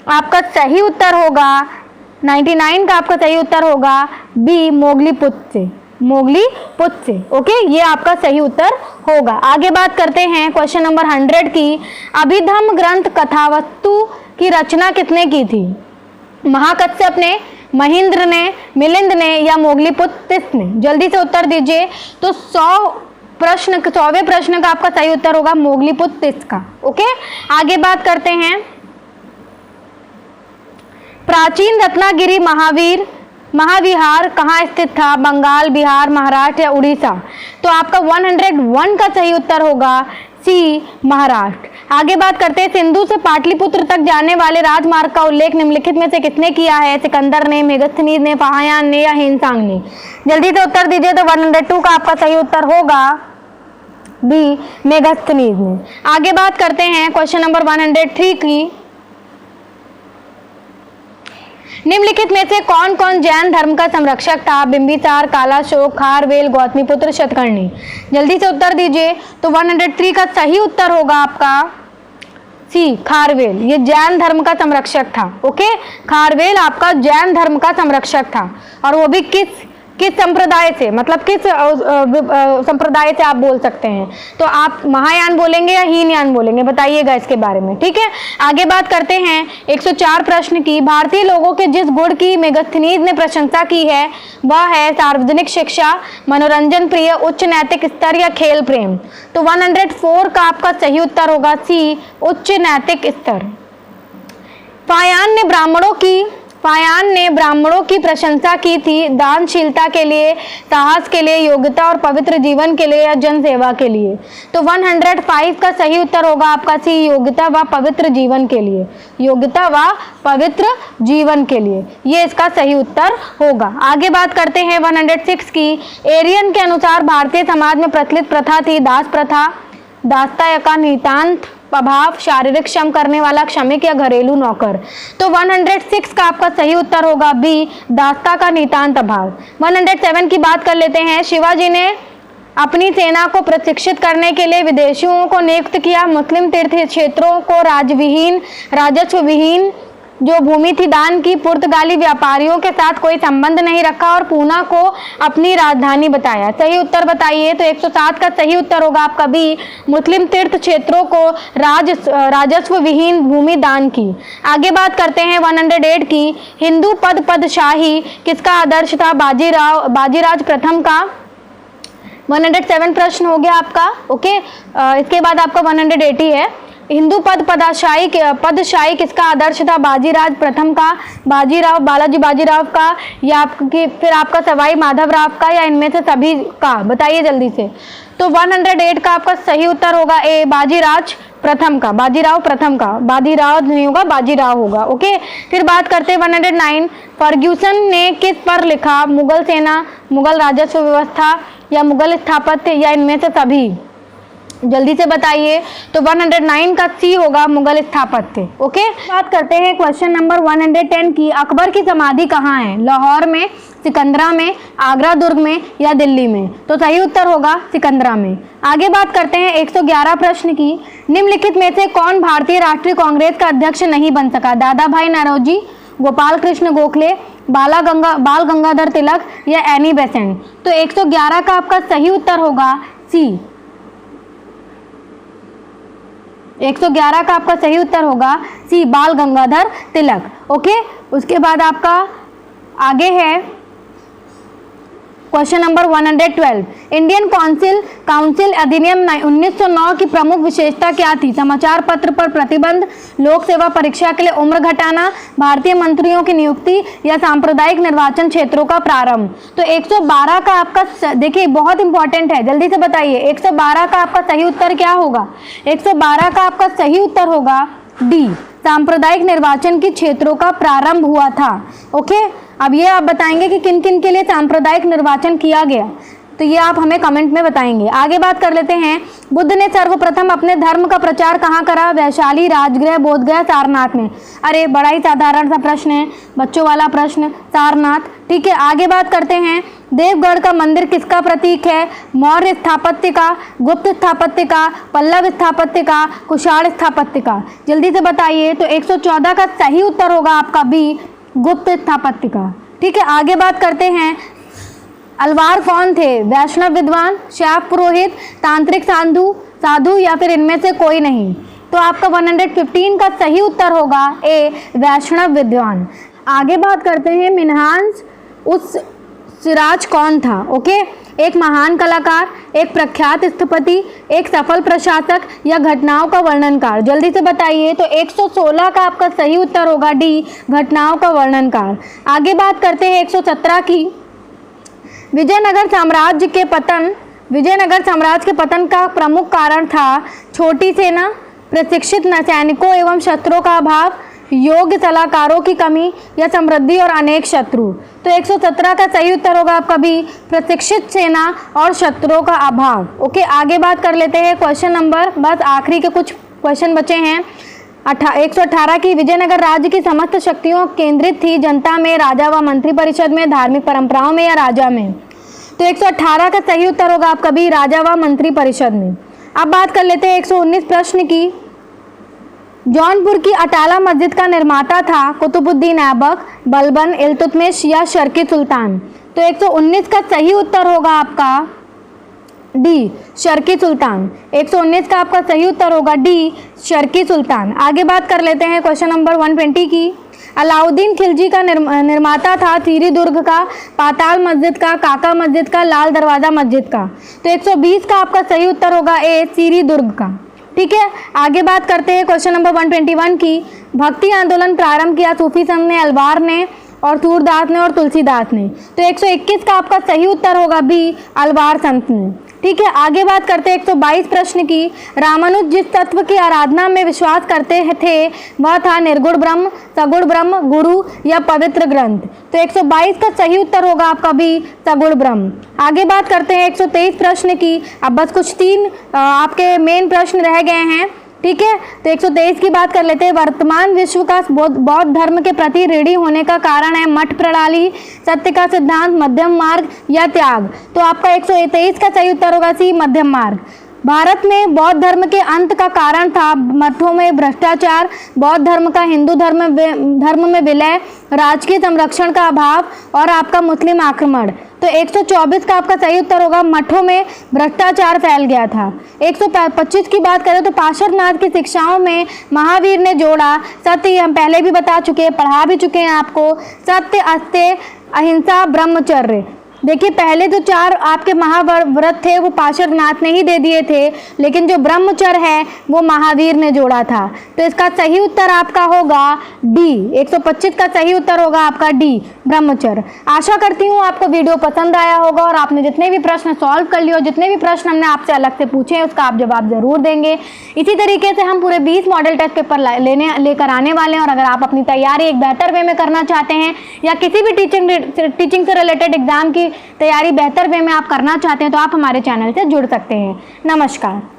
आपका सही उत्तर होगा, 99 का आपका सही उत्तर होगा बी, मोगलीपुत्र से। ओके, ये आपका सही उत्तर होगा। आगे बात करते हैं क्वेश्चन नंबर 100 की। अभिधम्म ग्रंथ कथावस्तु की रचना किसने की थी? महाकश्यप ने, महेंद्र ने, मिलिंद ने या मोगलीपुत्र ने। जल्दी से उत्तर दीजिए। तो 100वें प्रश्न का आपका सही उत्तर होगा मोगलीपुत्र का। ओके, आगे बात करते हैं। प्राचीन रत्नागिरी महाविहार कहाँ स्थित था? बंगाल, बिहार, महाराष्ट्र या उड़ीसा। तो आपका 101 का सही उत्तर होगा सी, महाराष्ट्र। आगे बात करते हैं। सिंधु से पाटलिपुत्र तक जाने वाले राजमार्ग का उल्लेख निम्नलिखित में से किसने किया है? सिकंदर ने, मेगस्थनीज ने, फाहियान ने या हेनसांग ने। जल्दी से उत्तर दीजिए। तो 102 का आपका सही उत्तर होगा बी, मेगस्थनीज ने। आगे बात करते हैं क्वेश्चन नंबर 103 की। निम्नलिखित में से कौन कौन जैन धर्म का संरक्षक था? बिंबिसार, कालाशोक, खारवेल, गौतमीपुत्र, शतकर्णी। जल्दी से उत्तर दीजिए। तो 103 का सही उत्तर होगा आपका सी, खारवेल। ये जैन धर्म का संरक्षक था। ओके, खारवेल आपका जैन धर्म का संरक्षक था, और वो भी किस संप्रदाय से, मतलब किस संप्रदाय से आप बोल सकते हैं। तो आप महायान बोलेंगे या हीनयान बोलेंगे, बताइएगा इसके बारे में, ठीक है। आगे बात करते हैं 104 प्रश्न की। भारतीय लोगों के जिस गुण की मेगस्थनीज ने प्रशंसा की है वह है सार्वजनिक शिक्षा, मनोरंजन प्रिय, उच्च नैतिक स्तर या खेल प्रेम। तो 104 का आपका सही उत्तर होगा सी, उच्च नैतिक स्तर। फाहियान ने ब्राह्मणों की फायान ने ब्राह्मणों की प्रशंसा की थी, दानशीलता के लिए, साहस के लिए, योग्यता और पवित्र जीवन के लिए या जनसेवा के लिए। तो 105 का सही उत्तर होगा आपका सी, योग्यता व पवित्र जीवन के लिए। योग्यता व पवित्र जीवन के लिए, ये इसका सही उत्तर होगा। आगे बात करते हैं 106 की। एरियन के अनुसार भारतीय समाज में प्रचलित प्रथा थी दास प्रथा, दासता का नितांत अभाव, शारीरिक श्रम करने वाला श्रमिक या घरेलू नौकर। तो 106 का आपका सही उत्तर होगा बी, दासता का नितांत अभाव। 107 की बात कर लेते हैं। शिवाजी ने अपनी सेना को प्रशिक्षित करने के लिए विदेशियों को नियुक्त किया। मुस्लिम तीर्थ क्षेत्रों को राजविहीन, राजस्व विहीन जो भूमि थी दान की। पुर्तगाली व्यापारियों के साथ कोई संबंध नहीं रखा और पूना को अपनी राजधानी बताया। सही उत्तर बताइए। तो 107 का सही उत्तर होगा आपका बी, मुस्लिम तीर्थ क्षेत्रों को राजस्व विहीन भूमि दान की। आगे बात करते हैं 108 की। हिंदू पदशाही किसका आदर्श था? बाजीराज प्रथम का। 107 प्रश्न हो गया आपका। ओके, इसके बाद आपका 180 है। हिंदू पदशाही किसका आदर्श था? बाजीराज प्रथम का, बाजीराव, बालाजी बाजीराव का, या फिर आपका सवाई माधवराव का, या इनमें से सभी का? बताइए जल्दी से। तो 108 का आपका सही उत्तर होगा ए, बाजीराज प्रथम का, बाजीराव प्रथम का। बाजीराव नहीं होगा, बाजीराव होगा। ओके, फिर बात करते हैं 109। फर्ग्यूसन ने किस पर लिखा? मुगल सेना, मुगल राजस्व व्यवस्था, या मुगल स्थापत्य, या इनमें से सभी? जल्दी से बताइए। तो 109 का सी होगा, मुगल स्थापत्य। ओके, बात करते हैं क्वेश्चन नंबर 110 की। अकबर की समाधि कहाँ है? लाहौर में, सिकंदरा में, आगरा दुर्ग में, या दिल्ली में? तो सही उत्तर होगा सिकंदरा में। आगे बात करते हैं 111 प्रश्न की। निम्नलिखित में से कौन भारतीय राष्ट्रीय कांग्रेस का अध्यक्ष नहीं बन सका? दादा भाई नौरोजी, गोपाल कृष्ण गोखले, बाल गंगाधर तिलक, या एनी बेसेंट? तो 111 का आपका सही उत्तर होगा सी, 111 का आपका सही उत्तर होगा सी, बाल गंगाधर तिलक। ओके, उसके बाद आपका आगे है क्वेश्चन नंबर 112। इंडियन काउंसिल अधिनियम 1909 की प्रमुख विशेषता क्या थी? समाचार पत्र पर प्रतिबंध, लोक सेवा परीक्षा के लिए उम्र घटाना, भारतीय मंत्रियों की नियुक्ति, या सांप्रदायिक निर्वाचन क्षेत्रों का प्रारंभ? तो 112 का आपका, देखिए बहुत इंपॉर्टेंट है, जल्दी से बताइए। 112 का आपका सही उत्तर क्या होगा? 112 का आपका सही उत्तर होगा डी, सांप्रदायिक निर्वाचन के क्षेत्रों का प्रारंभ हुआ था। ओके, अब ये आप बताएंगे कि किन किन के लिए सांप्रदायिक निर्वाचन किया गया, तो ये आप हमें कमेंट में बताएंगे। आगे बात कर लेते हैं। बुद्ध ने सर्वप्रथम अपने धर्म का प्रचार कहाँ करा? वैशाली, राजगृह, बोधगया, सारनाथ में। अरे बड़ा ही साधारण सा प्रश्न है, बच्चों वाला प्रश्न, सारनाथ। ठीक है, आगे बात करते हैं। देवगढ़ का मंदिर किसका प्रतीक है? मौर्य स्थापत्य का, गुप्त स्थापत्य का, पल्लव स्थापत्य का, कुषाण स्थापत्य का? जल्दी से बताइए। तो 114 का सही उत्तर होगा आपका बी, गुप्त स्थापत्य का। ठीक है, आगे बात करते हैं। अलवार कौन थे? वैष्णव विद्वान, शैव पुरोहित, तांत्रिक साधु, या फिर इनमें से कोई नहीं? तो आपका 115 का सही उत्तर होगा ए, वैष्णव विद्वान। आगे बात करते हैं। मिन्हाज उस सिराज कौन था? ओके, एक महान कलाकार, एक प्रख्यात स्थपति, एक सफल प्रशासक, या घटनाओं का वर्णनकार? जल्दी से बताइए। तो 116 का आपका सही उत्तर होगा डी, घटनाओं का वर्णनकार। आगे बात करते हैं 117 की। विजयनगर साम्राज्य के पतन का प्रमुख कारण था छोटी सेना, प्रशिक्षित सैनिकों एवं शस्त्रों का अभाव, योग्य सलाहकारों की कमी, या समृद्धि और अनेक शत्रु? तो 117 का सही उत्तर होगा आपका भी, प्रशिक्षित सेना और शत्रुओं का अभाव। ओके, आगे बात कर लेते हैं क्वेश्चन नंबर, बस आखिरी के कुछ क्वेश्चन बचे हैं। 118 की। विजयनगर राज्य की समस्त शक्तियों केंद्रित थी जनता में, राजा व मंत्री परिषद में, धार्मिक परंपराओं में, या राजा में? तो 118 का सही उत्तर होगा आपका भी, राजा व मंत्री परिषद में। अब बात कर लेते हैं 119 प्रश्न की। जौनपुर की अटाला मस्जिद का निर्माता था कुतुबुद्दीन ऐबक, बलबन, इल्तुतमिश, या शर्की सुल्तान? तो 119 का सही उत्तर होगा आपका डी, शर्की सुल्तान। 119 का आपका सही उत्तर होगा डी, शर्की सुल्तान। आगे बात कर लेते हैं क्वेश्चन नंबर 120 की। अलाउद्दीन खिलजी का निर्माता था सीरी दुर्ग का, पाताल मस्जिद का, काका मस्जिद का, लाल दरवाजा मस्जिद का? तो 120 का आपका सही उत्तर होगा ए, सीरी दुर्ग का। ठीक है, आगे बात करते हैं क्वेश्चन नंबर 121 की। भक्ति आंदोलन प्रारंभ किया सूफी संत ने, अलवार ने और सूरदास ने और तुलसीदास ने। तो 121 का आपका सही उत्तर होगा बी, अलवार संत ने। ठीक है, आगे बात करते हैं 122 प्रश्न की। रामानुज जिस तत्व की आराधना में विश्वास करते थे वह था निर्गुण ब्रह्म, सगुण ब्रह्म, गुरु या पवित्र ग्रंथ। तो 122 का सही उत्तर होगा आपका बी, सगुण ब्रह्म। आगे बात करते हैं 123 प्रश्न की। अब बस कुछ 3 आपके मेन प्रश्न रह गए हैं। ठीक है, तो 123 की बात कर लेते हैं। वर्तमान विश्व का बौद्ध धर्म के प्रति ऋणी होने का कारण है मठ प्रणाली, सत्य का सिद्धांत, मध्यम मार्ग या त्याग। तो आपका 123 का सही उत्तर होगा सी, मध्यम मार्ग। भारत में बौद्ध धर्म के अंत का कारण था मठों में भ्रष्टाचार, बौद्ध धर्म का हिंदू धर्म में विलय, राजकीय संरक्षण का अभाव और आपका मुस्लिम आक्रमण। तो 124 का आपका सही उत्तर होगा, मठों में भ्रष्टाचार फैल गया था। 125 की बात करें तो पार्श्वनाथ की शिक्षाओं में महावीर ने जोड़ा सत्य, हम पहले भी बता चुके हैं, पढ़ा भी चुके हैं आपको, सत्य, अस्त्य, अहिंसा, ब्रह्मचर्य। देखिए पहले जो 4 आपके महाव्रत थे वो पार्श्वनाथ ने ही दे दिए थे, लेकिन जो ब्रह्मचर्य है वो महावीर ने जोड़ा था। तो इसका सही उत्तर आपका होगा डी, 125 का सही उत्तर होगा आपका डी, ब्रह्मचर्य। आशा करती हूँ आपको वीडियो पसंद आया होगा और आपने जितने भी प्रश्न सॉल्व कर लिए और जितने भी प्रश्न हमने आपसे अलग से पूछे हैं उसका आप जवाब जरूर देंगे। इसी तरीके से हम पूरे 20 मॉडल टेस्ट पेपर लेकर आने वाले हैं और अगर आप अपनी तैयारी एक बेहतर वे में करना चाहते हैं या किसी भी टीचिंग से रिलेटेड एग्जाम की तैयारी बेहतर वे में आप करना चाहते हैं तो आप हमारे चैनल से जुड़ सकते हैं। नमस्कार।